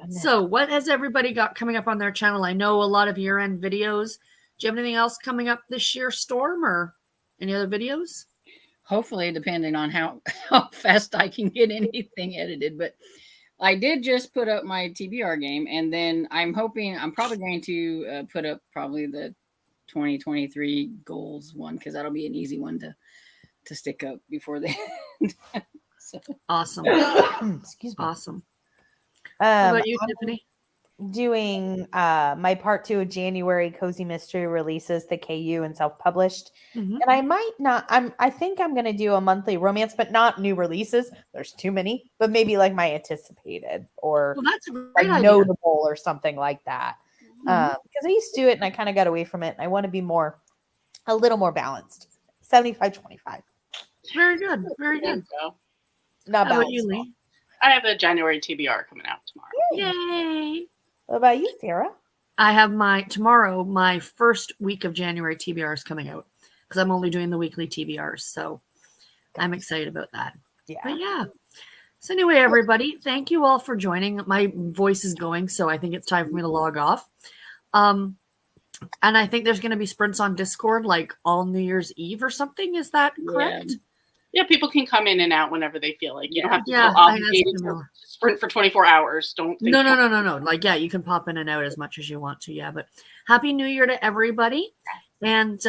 Speaker 1: So, what has everybody got coming up on their channel? I know a lot of year-end videos. Do you have anything else coming up this year, Storm, or any other videos?
Speaker 2: Hopefully, depending on how fast I can get anything edited. But I did just put up my TBR game, and then I'm probably going to put up probably the 2023 goals one, because that'll be an easy one to stick up before the end. So.
Speaker 1: Awesome.
Speaker 3: Excuse me.
Speaker 1: Awesome. How about you,
Speaker 3: I'm
Speaker 1: Tiffany?
Speaker 3: doing my part 2 of January Cozy Mystery releases, the KU and self-published.
Speaker 1: Mhm.
Speaker 3: And I might not, I think I'm going to do a monthly romance, but not new releases. There's too many, but maybe like my anticipated or
Speaker 1: Well, that's a great
Speaker 3: like
Speaker 1: idea.
Speaker 3: notable or something like that.
Speaker 1: Mhm.
Speaker 3: Because I used to do it and I kind of got away from it. And I want to be a little more balanced. 75-25.
Speaker 1: Very good. Very good.
Speaker 4: So,
Speaker 3: Not
Speaker 1: How about
Speaker 3: balanced.
Speaker 1: you, Lee?
Speaker 4: I have a January TBR coming out tomorrow.
Speaker 1: Yay!
Speaker 3: What about you, Sarah?
Speaker 1: I have tomorrow, my first week of January TBRs coming out because I'm only doing the weekly TBRs. So I'm excited about that.
Speaker 3: Yeah.
Speaker 1: But yeah. So anyway, everybody, thank you all for joining. My voice is going, so I think it's time for me to log off. And I think there's going to be sprints on Discord like all New Year's Eve or something. Is that correct?
Speaker 4: Yeah, people can come in and out whenever they feel like. You don't have to
Speaker 1: Yeah,
Speaker 4: feel
Speaker 1: I know,
Speaker 4: obligated to
Speaker 1: Jamila.
Speaker 4: sprint for 24 hours. Don't think
Speaker 1: No. Like, yeah, you can pop in and out as much as you want to. Yeah, but Happy New Year to everybody. And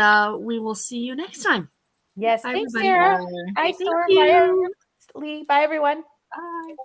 Speaker 1: we will see you next time.
Speaker 3: Yes.
Speaker 1: Bye,
Speaker 3: Thanks,
Speaker 1: everybody.
Speaker 3: Sarah.
Speaker 2: Bye.
Speaker 3: Bye,
Speaker 1: Thank
Speaker 3: Storm.
Speaker 1: you.
Speaker 3: Bye, Lee. Bye, everyone.
Speaker 4: Bye.